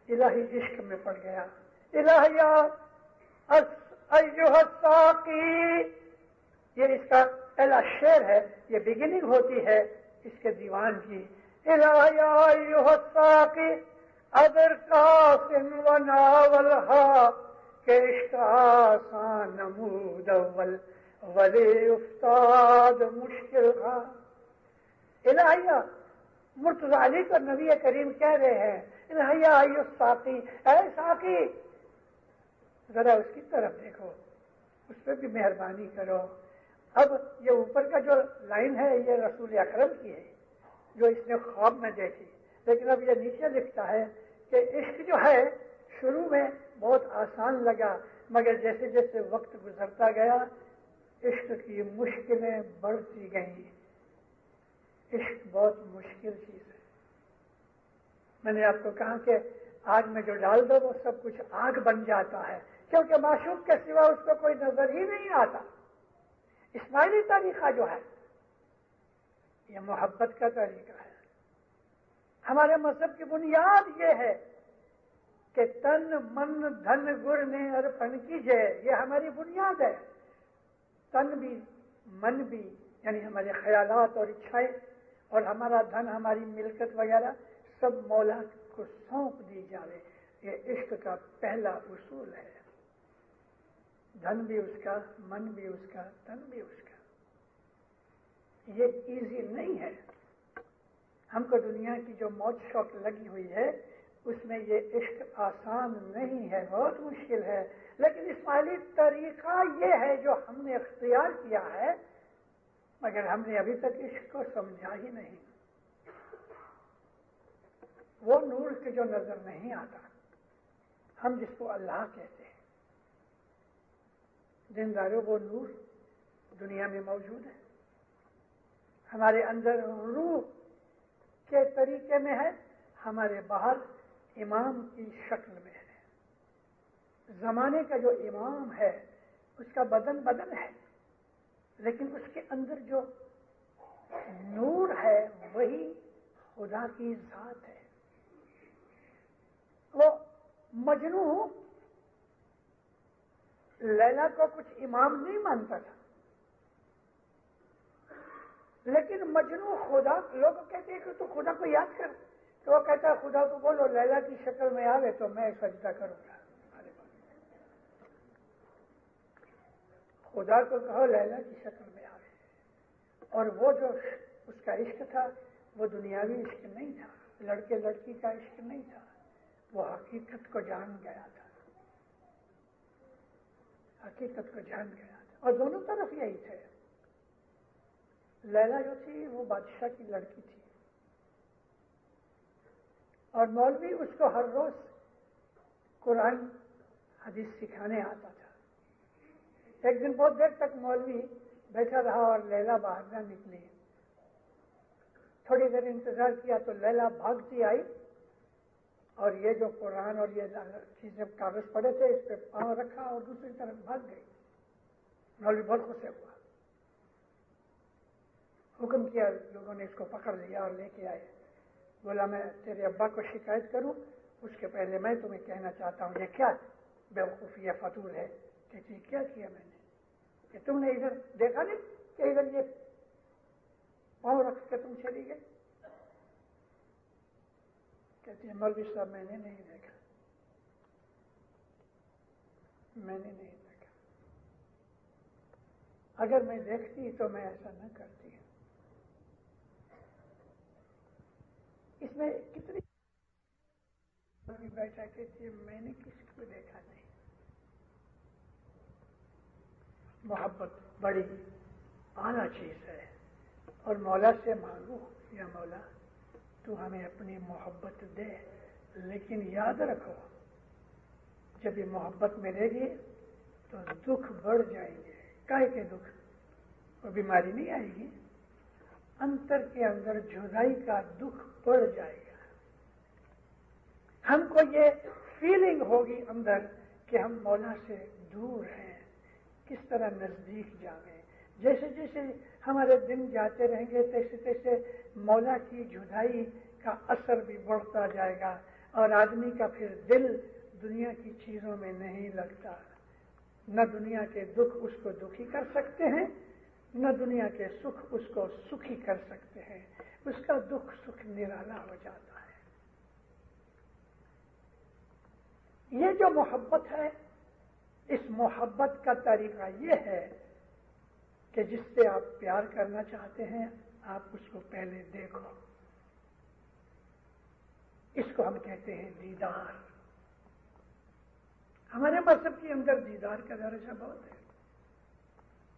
الہی عشق میں پڑ گیا. الہیا ایھا الساقی، یہ اس کا پہلا شعر ہے، یہ بگننگ ہوتی ہے اس کے دیوان کی. الہیا ایھا الساقی ادر قاسم و ناولھا، کہ عشق آسان نمود اول ولی افتاد مشکل تھا. الہیہ مرتضی علی کو نبی کریم کہہ رہے ہیں الہیہ ایھا الساقی، اے ساقی ذرا اس کی طرف دیکھو، اس پہ بھی مہربانی کرو. اب یہ اوپر کا جو لائن ہے یہ رسول اکرم کی ہے جو اس نے خواب میں دیکھی، لیکن اب یہ نیچے لکھتا ہے کہ عشق جو ہے شروع میں بہت آسان لگا مگر جیسے جیسے وقت گزرتا گیا عشق کی مشکلیں بڑھتی گئیں. عشق بہت مشکل چیز ہے. میں نے آپ کو کہا کہ آگ میں جو ڈال دو وہ سب کچھ آگ بن جاتا ہے کیونکہ معشوق کے سوا اس کو کوئی نظر ہی نہیں آتا. اسماعیلی طریقہ جو ہے یہ محبت کا طریقہ ہے. ہمارے مذہب کی بنیاد یہ ہے کہ تن من دھن گر نے ارپن کیجئے، یہ ہماری بنیاد ہے. تن بھی من بھی یعنی ہمارے خیالات اور اچھائیں اور ہمارا دھن، ہماری ملکت وغیرہ سب مولا کو سونپ دی جائے، یہ عشق کا پہلا اصول ہے. دھن بھی اس کا، من بھی اس کا، تن بھی اس کا. یہ ایزی نہیں ہے. ہم کو دنیا کی جو موج شوق لگی ہوئی ہے اس میں یہ عشق آسان نہیں ہے، بہت مشکل ہے. لیکن اسماعیلی طریقہ یہ ہے جو ہم نے اختیار کیا ہے مگر ہم نے ابھی تک عشق کو سمجھا ہی نہیں. وہ نور کے جو نظر نہیں آتا، ہم جس کو اللہ کہتے ہیں، دینداروں وہ نور دنیا میں موجود ہے. ہمارے اندر روح کے طریقے میں ہے، ہمارے باہر امام کی شکل میں ہے. زمانے کا جو امام ہے اس کا بدن ہے لیکن اس کے اندر جو نور ہے وہی خدا کی ذات ہے. وہ مجنو لیلا کو کچھ امام نہیں مانتا تھا لیکن مجنو خدا، لوگ کہتے ہیں کہ تو خدا کو یاد کر، تو وہ کہتا ہے خدا کو بولو لیلا کی شکل میں آوے تو میں سجدہ کروں گا. خدا کو کہو لیلا کی شکل میں آوے. اور وہ جو اس کا عشق تھا وہ دنیاوی عشق نہیں تھا، لڑکے لڑکی کا عشق نہیں تھا، وہ حقیقت کو جان گیا تھا. حقیقت کو جان گیا تھا. اور دونوں طرف یہی تھے. لیلا جو تھی وہ بادشاہ کی لڑکی تھی اور مولوی اس کو ہر روز قرآن حدیث سکھانے آتا تھا. ایک دن بہت دیر تک مولوی بیٹھا رہا اور لیلا باہر نہ نکلی. تھوڑی دیر انتظار کیا تو لیلا بھاگتی آئی اور یہ جو قرآن اور یہ چیزیں کاغذ پڑے تھے اس پہ پاؤں رکھا اور دوسری طرف بھاگ گئی. مولوی بہت خوش ہوا، حکم کیا، لوگوں نے اس کو پکڑ لیا اور لے کے آئے. بولا میں تیرے ابا کو شکایت کروں، اس کے پہلے میں تمہیں کہنا چاہتا ہوں یہ کیا بیوقوفی یا فطور ہے کہ کیا کیا میں نے کہ تم نے ادھر دیکھا نہیں کہ ادھر یہ پاؤں رکھ کے تم چلی گئے. کہتی ہے مولوی صاحب میں نے نہیں دیکھا، میں نے نہیں دیکھا، اگر میں دیکھتی تو میں ایسا نہ کرتی۔ اس میں کتنی بیٹھا کہتی ہے میں نے کسی کو دیکھا نہیں۔ محبت بڑی اعلیٰ چیز ہے، اور مولا سے مانگو یا مولا تو ہمیں اپنی محبت دے، لیکن یاد رکھو جب یہ محبت ملے گی تو دکھ بڑھ جائیں گے۔ کائے کے دکھ؟ وہ بیماری نہیں آئے گی، انتر کے اندر جدائی کا دکھ بڑھ جائے گا۔ ہم کو یہ فیلنگ ہوگی اندر کہ ہم مولا سے دور ہیں، کس طرح نزدیک جائیں۔ جیسے جیسے ہمارے دن جاتے رہیں گے تیسے تیسے مولا کی جدائی کا اثر بھی بڑھتا جائے گا، اور آدمی کا پھر دل دنیا کی چیزوں میں نہیں لگتا۔ نہ دنیا کے دکھ اس کو دکھی کر سکتے ہیں، نہ دنیا کے سکھ اس کو سکھی کر سکتے ہیں۔ اس کا دکھ سکھ نرالا ہو جاتا ہے۔ یہ جو محبت ہے، اس محبت کا طریقہ یہ ہے کہ جس سے آپ پیار کرنا چاہتے ہیں آپ اس کو پہلے دیکھو۔ اس کو ہم کہتے ہیں دیدار۔ ہمارے مذہب کے اندر دیدار کا درجہ بہت ہے۔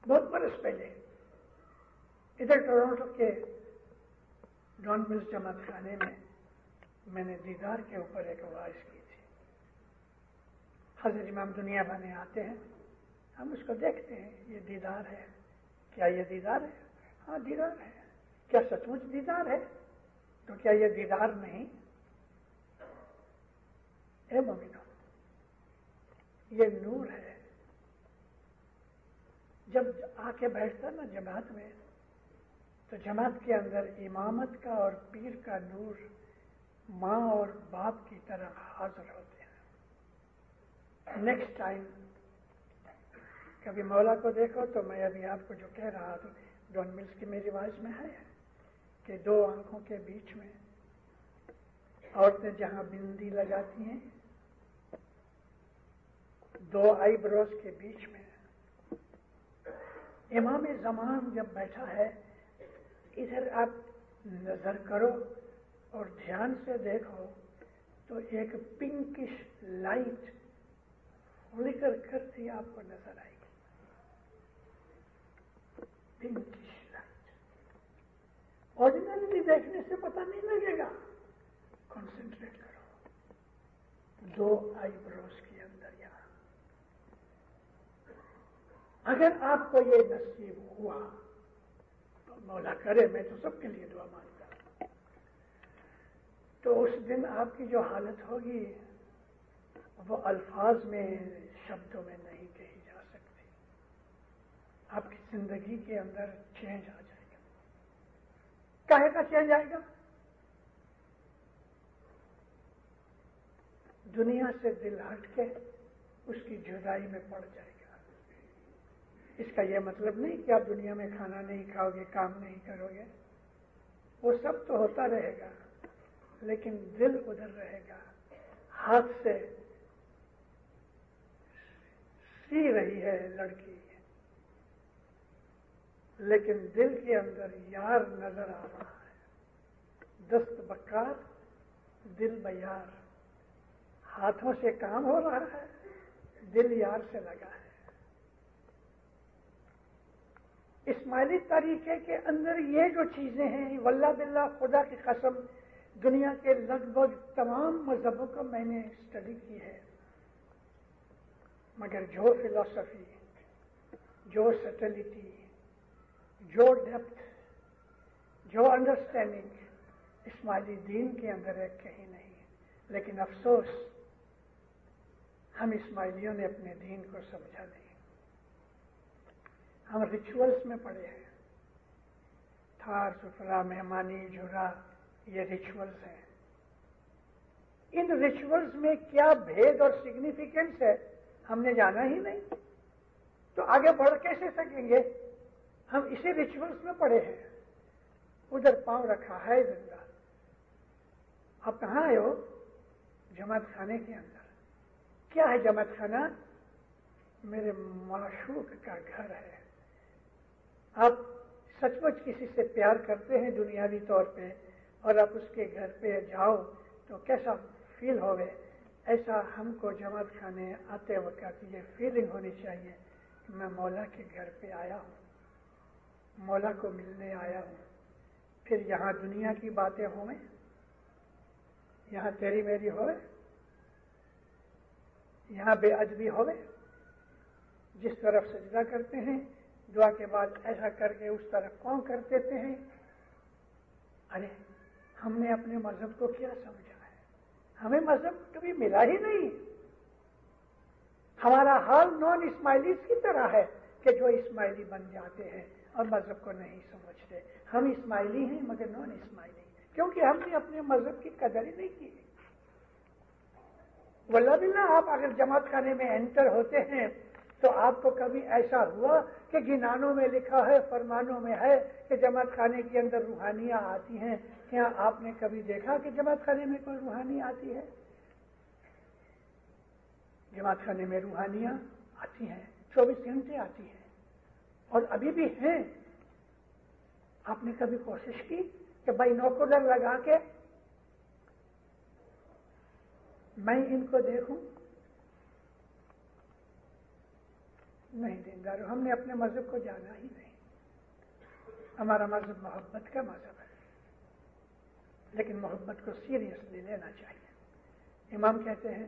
بہت برس پہلے ادھر ٹورنٹو کے ڈان ملز جماعت خانے میں نے دیدار کے اوپر ایک وعظ کی تھی۔ حضرت امام دنیا بھانے آتے ہیں، ہم اس کو دیکھتے ہیں، یہ دیدار ہے۔ کیا یہ دیدار ہے؟ ہاں دیدار ہے۔ کیا سچ مچ دیدار ہے؟ تو کیا یہ دیدار نہیں؟ اے مومنو، یہ نور ہے۔ جب آ کے بیٹھتا نا جماعت میں، تو جماعت کے اندر امامت کا اور پیر کا نور ماں اور باپ کی طرح حاضر ہوتے ہیں۔ نیکسٹ ٹائم کبھی مولا کو دیکھو تو میں ابھی آپ کو جو کہہ رہا تھا ڈان ملز کی میری آواز میں ہے کہ دو آنکھوں کے بیچ میں عورتیں جہاں بندی لگاتی ہیں، دو آئی بروز کے بیچ میں امام زمان جب بیٹھا ہے، ادھر آپ نظر کرو اور دھیان سے دیکھو تو ایک پنکش لائٹ فلکر کرتی آپ کو نظر آئے گی۔ پنکش لائٹ آرڈینری دیکھنے سے پتہ نہیں لگے گا، کنسنٹریٹ کرو دو آئی بروز کے اندر یہاں۔ اگر آپ کو یہ نصیب ہوا تو مولا کرے، میں تو سب کے لیے دعا مانگتا ہوں، تو اس دن آپ کی جو حالت ہوگی وہ الفاظ میں، شبدوں میں نہیں کہی جا سکتی۔ آپ کی زندگی کے اندر چینج آ جائے گا۔ کاہے کا چینج آئے گا؟ دنیا سے دل ہٹ کے اس کی جدائی میں پڑ جائے گا۔ اس کا یہ مطلب نہیں کہ آپ دنیا میں کھانا نہیں کھاؤ گے، کام نہیں کرو گے، وہ سب تو ہوتا رہے گا، لیکن دل ادھر رہے گا۔ ہاتھ سے سی رہی ہے لڑکی، لیکن دل کے اندر یار نظر آ رہا ہے۔ دست بکار دل بیار، ہاتھوں سے کام ہو رہا ہے، دل یار سے لگا ہے۔ اسماعیلی طریقے کے اندر یہ جو چیزیں ہیں، واللہ باللہ خدا کی قسم دنیا کے لگ بھگ تمام مذہبوں کو میں نے اسٹڈی کی ہے، مگر جو فلسفی، جو سٹلٹی، جو ڈیپتھ، جو انڈرسٹینڈنگ اسماعیلی دین کے اندر ایک کہیں نہیں۔ لیکن افسوس ہم اسماعیلیوں نے اپنے دین کو سمجھا نہیں۔ ہم ریچولز میں پڑے ہیں، تھار ستھرا، مہمانی، جھرا، یہ ریچولز ہیں۔ ان ریچولز میں کیا بھید اور سگنیفیکینس ہے ہم نے جانا ہی نہیں، تو آگے بڑھ کیسے سکیں گے؟ ہم اسی ریچولز میں پڑے ہیں، ادھر پاؤں رکھا ہے زندہ، آپ کہاں آئے ہو؟ جماعت خانے کے اندر. کیا ہے جماعت خانہ؟ میرے معشوق کا گھر ہے. آپ سچ مچ کسی سے پیار کرتے ہیں دنیاوی طور پہ اور آپ اس کے گھر پہ جاؤ تو کیسا فیل ہوگے؟ ایسا ہم کو جماعت خانے آتے وقت یہ فیلنگ ہونی چاہیے کہ میں مولا کے گھر پہ آیا ہوں, مولا کو ملنے آیا ہوں. پھر یہاں دنیا کی باتیں ہوئیں, یہاں تیری میری ہوئے, یہاں بے ادبی ہوئے. جس طرف سجدہ کرتے ہیں دعا کے بعد ایسا کر کے اس طرف پاؤں کر دیتے ہیں. ارے ہم نے اپنے مذہب کو کیا سمجھا ہے؟ ہمیں مذہب کبھی ملا ہی نہیں. ہمارا حال نان اسماعیلیز کی طرح ہے کہ جو اسماعیلی بن جاتے ہیں اور مذہب کو نہیں سمجھتے. ہم اسماعیلی ہیں مگر نان اسماعیلی, کیونکہ ہم نے اپنے مذہب کی قدر ہی نہیں کی. واللہ باللہ آپ اگر جماعت خانے میں انٹر ہوتے ہیں تو آپ کو کبھی ایسا ہوا کہ گنانوں میں لکھا ہے, فرمانوں میں ہے کہ جماعت خانے کے اندر روحانیاں آتی ہیں؟ کیا آپ نے کبھی دیکھا کہ جماعت خانے میں کوئی روحانی آتی ہے؟ جماعت خانے میں روحانیاں آتی ہیں, 24 گھنٹے آتی ہیں اور ابھی بھی ہیں. آپ نے کبھی کوشش کی کہ بھائی نوکولر لگا کے میں ان کو دیکھوں؟ نہیں دیندارو, ہم نے اپنے مذہب کو جانا ہی نہیں. ہمارا مذہب محبت کا مذہب ہے, لیکن محبت کو سیریسلی لینا چاہیے. امام کہتے ہیں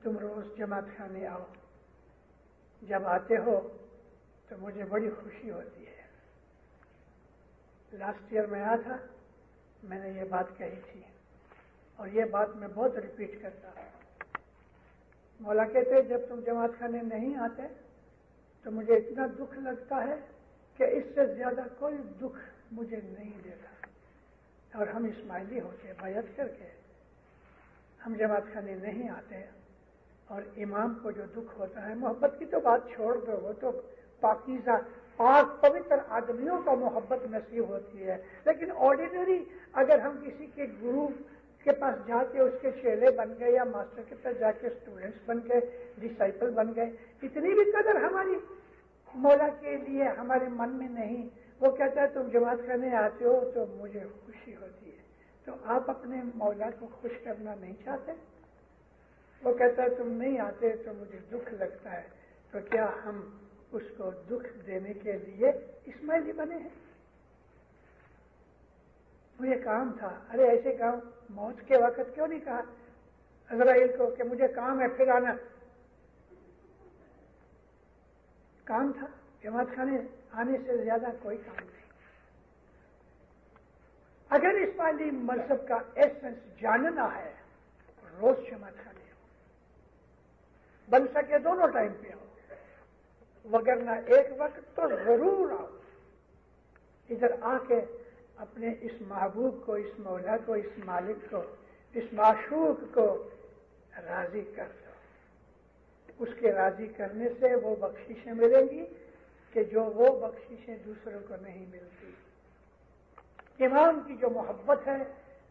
تم روز جماعت خانے آؤ, جب آتے ہو تو مجھے بڑی خوشی ہوتی ہے. لاسٹ ایئر میں آیا تھا, میں نے یہ بات کہی تھی اور یہ بات میں بہت ریپیٹ کرتا ہوں. مولا کہتے ہیں جب تم جماعت خانے نہیں آتے تو مجھے اتنا دکھ لگتا ہے کہ اس سے زیادہ کوئی دکھ مجھے نہیں دیتا. اور ہم اسماعیلی ہو کے بیعت کر کے ہم جماعت خانے نہیں آتے, اور امام کو جو دکھ ہوتا ہے, محبت کی تو بات چھوڑ دو, وہ تو پاکیزہ پاک پوتر آدمیوں کو محبت نصیب ہوتی ہے. لیکن آرڈینری اگر ہم کسی کے گرو کے پاس جا کے اس کے چیلے بن گئے یا ماسٹر کے پاس جا کے اسٹوڈنٹس بن گئے, ڈسائپل بن گئے, اتنی بھی قدر ہماری مولا کے لیے ہمارے من میں نہیں. وہ کہتا ہے تم جماعت خانے آتے ہو تو مجھے خوشی ہوتی ہے. تو آپ اپنے مولا کو خوش کرنا نہیں چاہتے؟ وہ کہتا ہے تم نہیں آتے تو مجھے دکھ لگتا ہے. تو کیا ہم اس کو دکھ دینے کے لیے اسماعیلی بنے ہیں؟ مجھے کام تھا. ارے ایسے کام موت کے وقت کیوں نہیں کہا عزرائیل کو کہ مجھے کام ہے پھر آنا؟ کام تھا. جماعت خانے آنے سے زیادہ کوئی کام نہیں. اگر اسماعیلی مذہب کا ایسنس جاننا ہے روز جماعت خانے بن سکے دونوں ٹائم پہ ہو, وگرنہ ایک وقت تو ضرور آؤ. ادھر آ کے اپنے اس محبوب کو, اس مولا کو, اس مالک کو, اس معشوق کو راضی کر دو. اس کے راضی کرنے سے وہ بخششیں ملیں گی کہ جو وہ بخششیں دوسروں کو نہیں ملتی. امام کی جو محبت ہے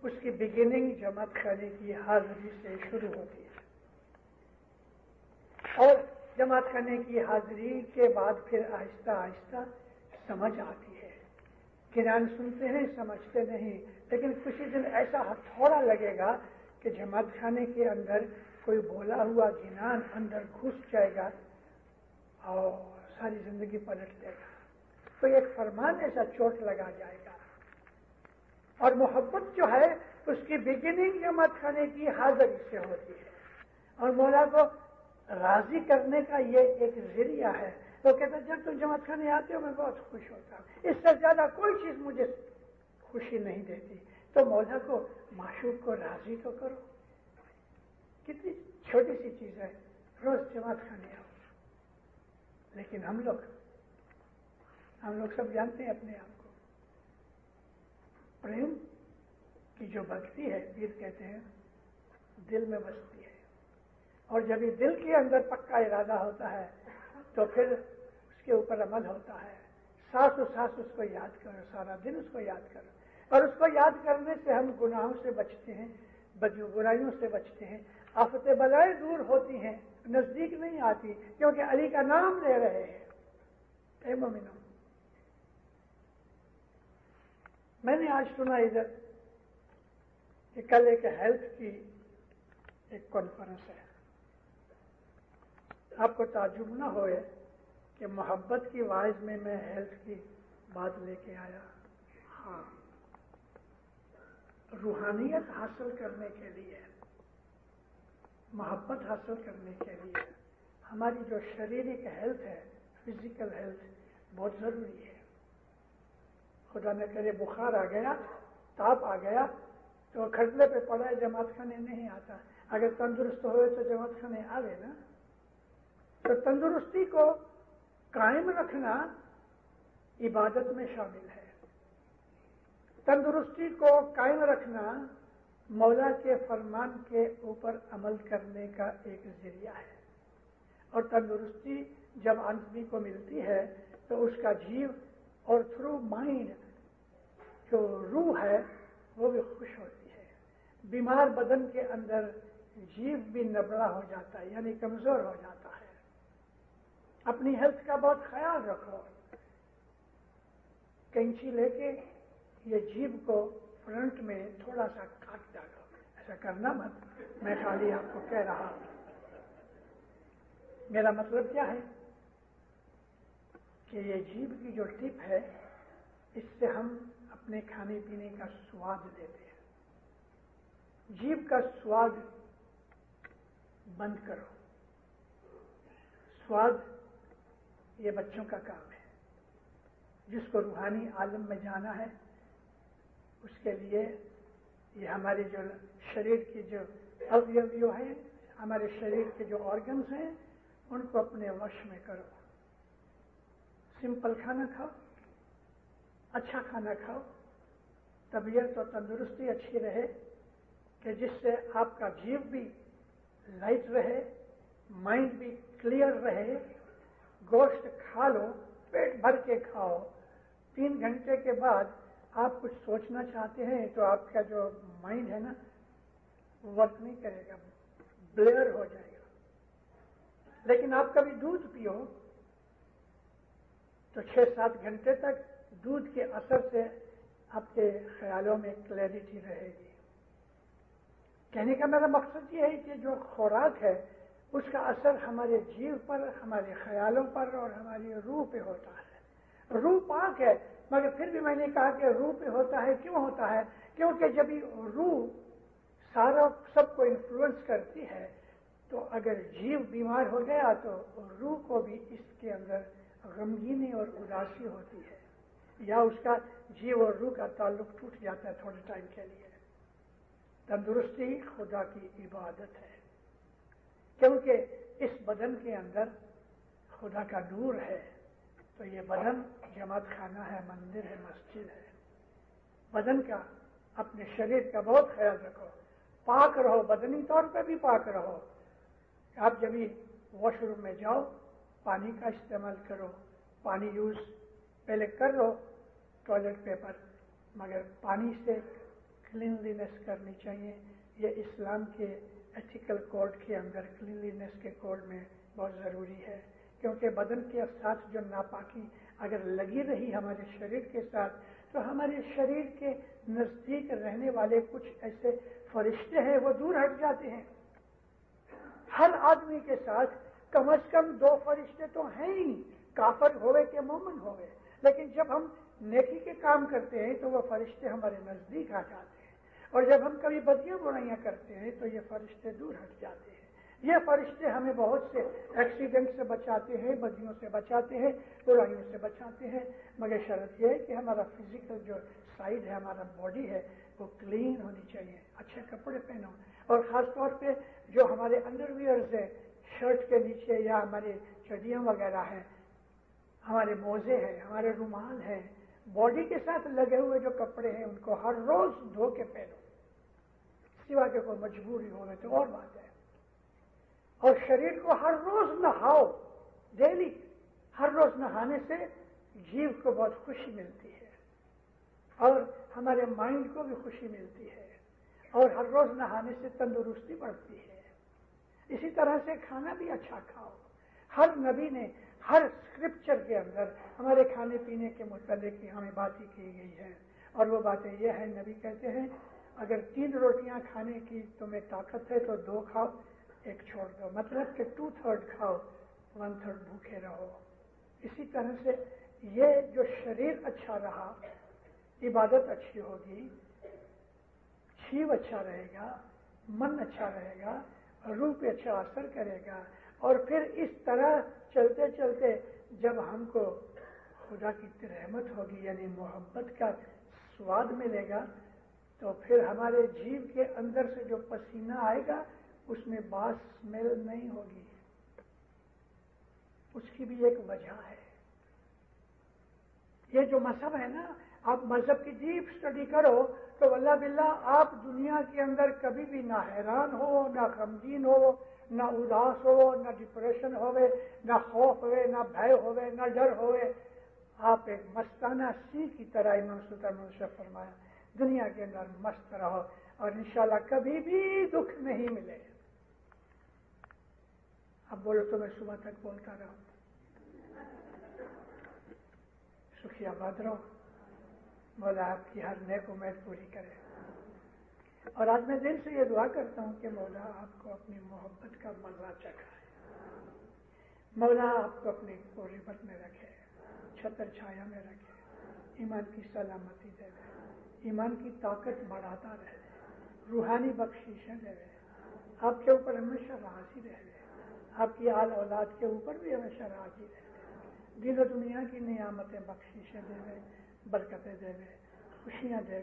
اس کی بگننگ جماعت خانے کی حاضری سے شروع ہوتی ہے, اور جماعت خانے کی حاضری کے بعد پھر آہستہ آہستہ سمجھ آتی ہے. قرآن سنتے ہیں سمجھتے نہیں, لیکن کچھ دن ایسا ہتھوڑا لگے گا کہ جماعت خانے کے اندر کوئی بولا ہوا گنان اندر گھس جائے گا اور ساری زندگی پلٹ دے گا. تو ایک فرمان ایسا چوٹ لگا جائے گا. اور محبت جو ہے اس کی بگننگ جماعت خانے کی حاضری سے ہوتی ہے, اور مولا کو راضی کرنے کا یہ ایک ذریعہ ہے. وہ کہتا ہے جب تم جماعت خانے آتے ہو میں بہت خوش ہوتا ہوں, اس سے زیادہ کوئی چیز مجھے خوشی نہیں دیتی. تو مولا کو, معشوق کو راضی تو کرو. کتنی چھوٹی سی چیز ہے, روز جماعت خانے آؤ. لیکن ہم لوگ سب جانتے ہیں اپنے آپ کو. پریم کی جو بھکتی ہے, پیر کہتے ہیں دل میں بستی ہے, اور جب یہ دل کے اندر پکا ارادہ ہوتا ہے تو پھر اس کے اوپر عمل ہوتا ہے. سانس اس کو یاد کرو, سارا دن اس کو یاد کرو. اور اس کو یاد کرنے سے ہم گناہوں سے بچتے ہیں، برائیوں سے بچتے ہیں، آفت بلائیں دور ہوتی ہیں، نزدیک نہیں آتی، کیونکہ علی کا نام لے رہے ہیں۔ اے مومنوں، میں نے آج سنا ادھر کہ کل ایک ہیلتھ کی ایک کانفرنس ہے۔ آپ کو تعجب نہ ہوئے کہ محبت کی واعظ میں ہیلتھ کی بات لے کے آیا۔ ہاں، روحانیت حاصل کرنے کے لیے، محبت حاصل کرنے کے لیے ہماری جو شریرک ہیلتھ ہے، فزیکل ہیلتھ بہت ضروری ہے۔ خدا نہ کرے بخار آ گیا، تاپ آ گیا تو کھٹلے پہ پڑا ہے، جماعت خانے نہیں آتا۔ اگر تندرست ہوئے تو جماعت خانے آوے نا۔ تو تندرستی کو قائم رکھنا عبادت میں شامل ہے۔ تندرستی کو قائم رکھنا مولا کے فرمان کے اوپر عمل کرنے کا ایک ذریعہ ہے، اور تندرستی جب آدمی کو ملتی ہے تو اس کا جیو اور تھرو مائنڈ جو روح ہے وہ بھی خوش ہوتی ہے۔ بیمار بدن کے اندر جیو بھی نبڑا ہو جاتا ہے، یعنی کمزور ہو جاتا ہے۔ اپنی ہیلتھ کا بہت خیال رکھو۔ کینچی لے کے یہ جیب کو فرنٹ میں تھوڑا سا کاٹ ڈالو، ایسا کرنا مت، میں خالی آپ کو کہہ رہا ہوں۔ میرا مطلب کیا ہے کہ یہ جیب کی جو ٹپ ہے، اس سے ہم اپنے کھانے پینے کا سواد لیتے ہیں۔ جیب کا سواد بند کرو۔ سواد یہ بچوں کا کام ہے۔ جس کو روحانی عالم میں جانا ہے اس کے لیے یہ ہمارے جو شریر کی جو اویو ہیں، ہمارے شریر کے جو آرگنز ہیں، ان کو اپنے وش میں کرو۔ سمپل کھانا کھاؤ، اچھا کھانا کھاؤ، طبیعت اور تندرستی اچھی رہے، کہ جس سے آپ کا جیو بھی لائٹ رہے، مائنڈ بھی کلیئر رہے۔ گوشت کھا لو، پیٹ بھر کے کھاؤ۔ 3 گھنٹے کے بعد آپ کچھ سوچنا چاہتے ہیں تو آپ کا جو مائنڈ ہے نا وہ ورک نہیں کرے گا، بلیئر ہو جائے گا۔ لیکن آپ کبھی دودھ پیو تو 6-7 گھنٹے تک دودھ کے اثر سے آپ کے خیالوں میں کلیئرٹی رہے گی۔ کہنے کا میرا مقصد یہ ہے کہ جو خوراک ہے اس کا اثر ہمارے جیو پر، ہمارے خیالوں پر اور ہماری روح پہ ہوتا ہے۔ روح پاک ہے، مگر پھر بھی میں نے کہا کہ روح پہ ہوتا ہے، کیوں ہوتا ہے؟ کیونکہ جب روح سارا سب کو انفلوئنس کرتی ہے تو اگر جیو بیمار ہو گیا تو روح کو بھی اس کے اندر غمگینی اور اداسی ہوتی ہے، یا اس کا جیو اور روح کا تعلق ٹوٹ جاتا ہے تھوڑے ٹائم کے لیے۔ تندرستی خدا کی عبادت ہے، کیونکہ اس بدن کے اندر خدا کا نور ہے۔ تو یہ بدن جماعت خانہ ہے، مندر ہے، مسجد ہے۔ بدن کا، اپنے شریر کا بہت خیال رکھو، پاک رہو، بدنی طور پہ بھی پاک رہو۔ آپ جب بھی واش روم میں جاؤ پانی کا استعمال کرو، پانی یوز پہلے کر لو، ٹوائلٹ پیپر، مگر پانی سے کلینلینس کرنی چاہیے۔ یہ اسلام کے ایتھیکل کوڈ کے اندر کلینلینس کے کوڈ میں بہت ضروری ہے، کیونکہ بدن کے ساتھ جو ناپاکی اگر لگی رہی ہمارے شریر کے ساتھ تو ہمارے شریر کے نزدیک رہنے والے کچھ ایسے فرشتے ہیں وہ دور ہٹ جاتے ہیں۔ ہر آدمی کے ساتھ کم از کم 2 فرشتے تو ہیں ہی، کافر ہوئے کہ مومن ہوئے، لیکن جب ہم نیکی کے کام کرتے ہیں تو وہ فرشتے ہمارے نزدیک آ جاتے ہیں، اور جب ہم کبھی بدیاں برائیاں کرتے ہیں تو یہ فرشتے دور ہٹ جاتے ہیں۔ یہ فرشتے ہمیں بہت سے ایکسیڈنٹ سے بچاتے ہیں، بدیوں سے بچاتے ہیں، برائیوں سے بچاتے ہیں، مگر شرط یہ ہے کہ ہمارا فزیکل جو سائڈ ہے، ہمارا باڈی ہے، وہ کلین ہونی چاہیے، اچھے کپڑے پہنو، اور خاص طور پہ جو ہمارے انڈر ویئرز ہیں، شرٹ کے نیچے یا ہمارے چڈیاں وغیرہ ہیں، ہمارے موزے ہیں، ہمارے رومال ہیں، باڈی کے ساتھ لگے ہوئے جو کپڑے ہیں ان کو ہر روز دھو کے پہنو، سوا کہ کوئی مجبوری ہو تو اور بات ہے۔ اور شریر کو ہر روز نہاؤ، ڈیلی، ہر روز نہانے سے جیو کو بہت خوشی ملتی ہے، اور ہمارے مائنڈ کو بھی خوشی ملتی ہے اور ہر روز نہانے سے تندرستی بڑھتی ہے. اسی طرح سے کھانا بھی اچھا کھاؤ. ہر نبی نے ہر اسکرپچر کے اندر ہمارے کھانے پینے کے متعلق ہمیں باتیں کی گئی ہیں، اور وہ باتیں یہ ہیں، نبی کہتے ہیں اگر 3 روٹیاں کھانے کی تمہیں طاقت ہے تو 2 کھاؤ، 1 چھوڑ دو، مطلب کہ 2/3 کھاؤ، 1/3 بھوکے رہو. اسی طرح سے یہ جو شریر اچھا رہا، عبادت اچھی ہوگی، جیو اچھا رہے گا، من اچھا رہے گا، روح پہ اچھا اثر کرے گا، اور پھر اس طرح چلتے چلتے جب ہم کو خدا کی رحمت ہوگی یعنی محبت کا سواد ملے گا، تو پھر ہمارے جیو کے اندر سے جو پسینہ آئے گا اس میں باس اسمیل نہیں ہوگی. اس کی بھی ایک وجہ ہے. یہ جو مذہب ہے نا، آپ مذہب کی ڈیپ اسٹڈی کرو تو واللہ باللہ آپ دنیا کے اندر کبھی بھی نہ حیران ہو، نہ غمگین ہو، نہ اداس ہو، نہ ڈپریشن ہوئے، نہ خوف ہوئے، نہ بھے ہوئے، نہ ڈر ہوئے. آپ ایک مستانہ سی کی طرح امام سلطان نے فرمایا دنیا کے اندر مست رہو اور انشاءاللہ کبھی بھی دکھ نہیں ملے. اب بولو تو میں صبح تک بولتا رہوں. سکھی آباد رہو. مولا آپ کی ہر نیک امید پوری کرے. اور آج میں دل سے یہ دعا کرتا ہوں کہ مولا آپ کو اپنی محبت کا مزہ چکھائے. مولا آپ کو اپنی قربت میں رکھے، چھتر چھایا میں رکھے، ایمان کی سلامتی دے، ایمان کی طاقت بڑھاتا رہے، روحانی بخششیں دے، آپ کے اوپر ہمیشہ راضی رہے، آپ کی آل اولاد کے اوپر بھی ہمیشہ راضی رہے، دین و دنیا کی نعمتیں بخششیں دے، برکتیں دے، خوشیاں دے،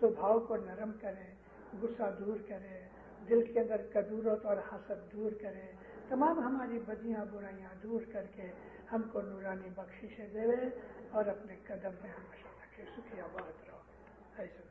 سبھاؤ کو نرم کرے، غصہ دور کرے، دل کے اندر کدورت اور حسد دور کرے، تمام ہماری بدیاں برائیاں دور کر کے ہم کو نورانی بخششیں دے اور اپنے قدم میں ہمیشہ رکھے. سکھی آباد رہو. ایسا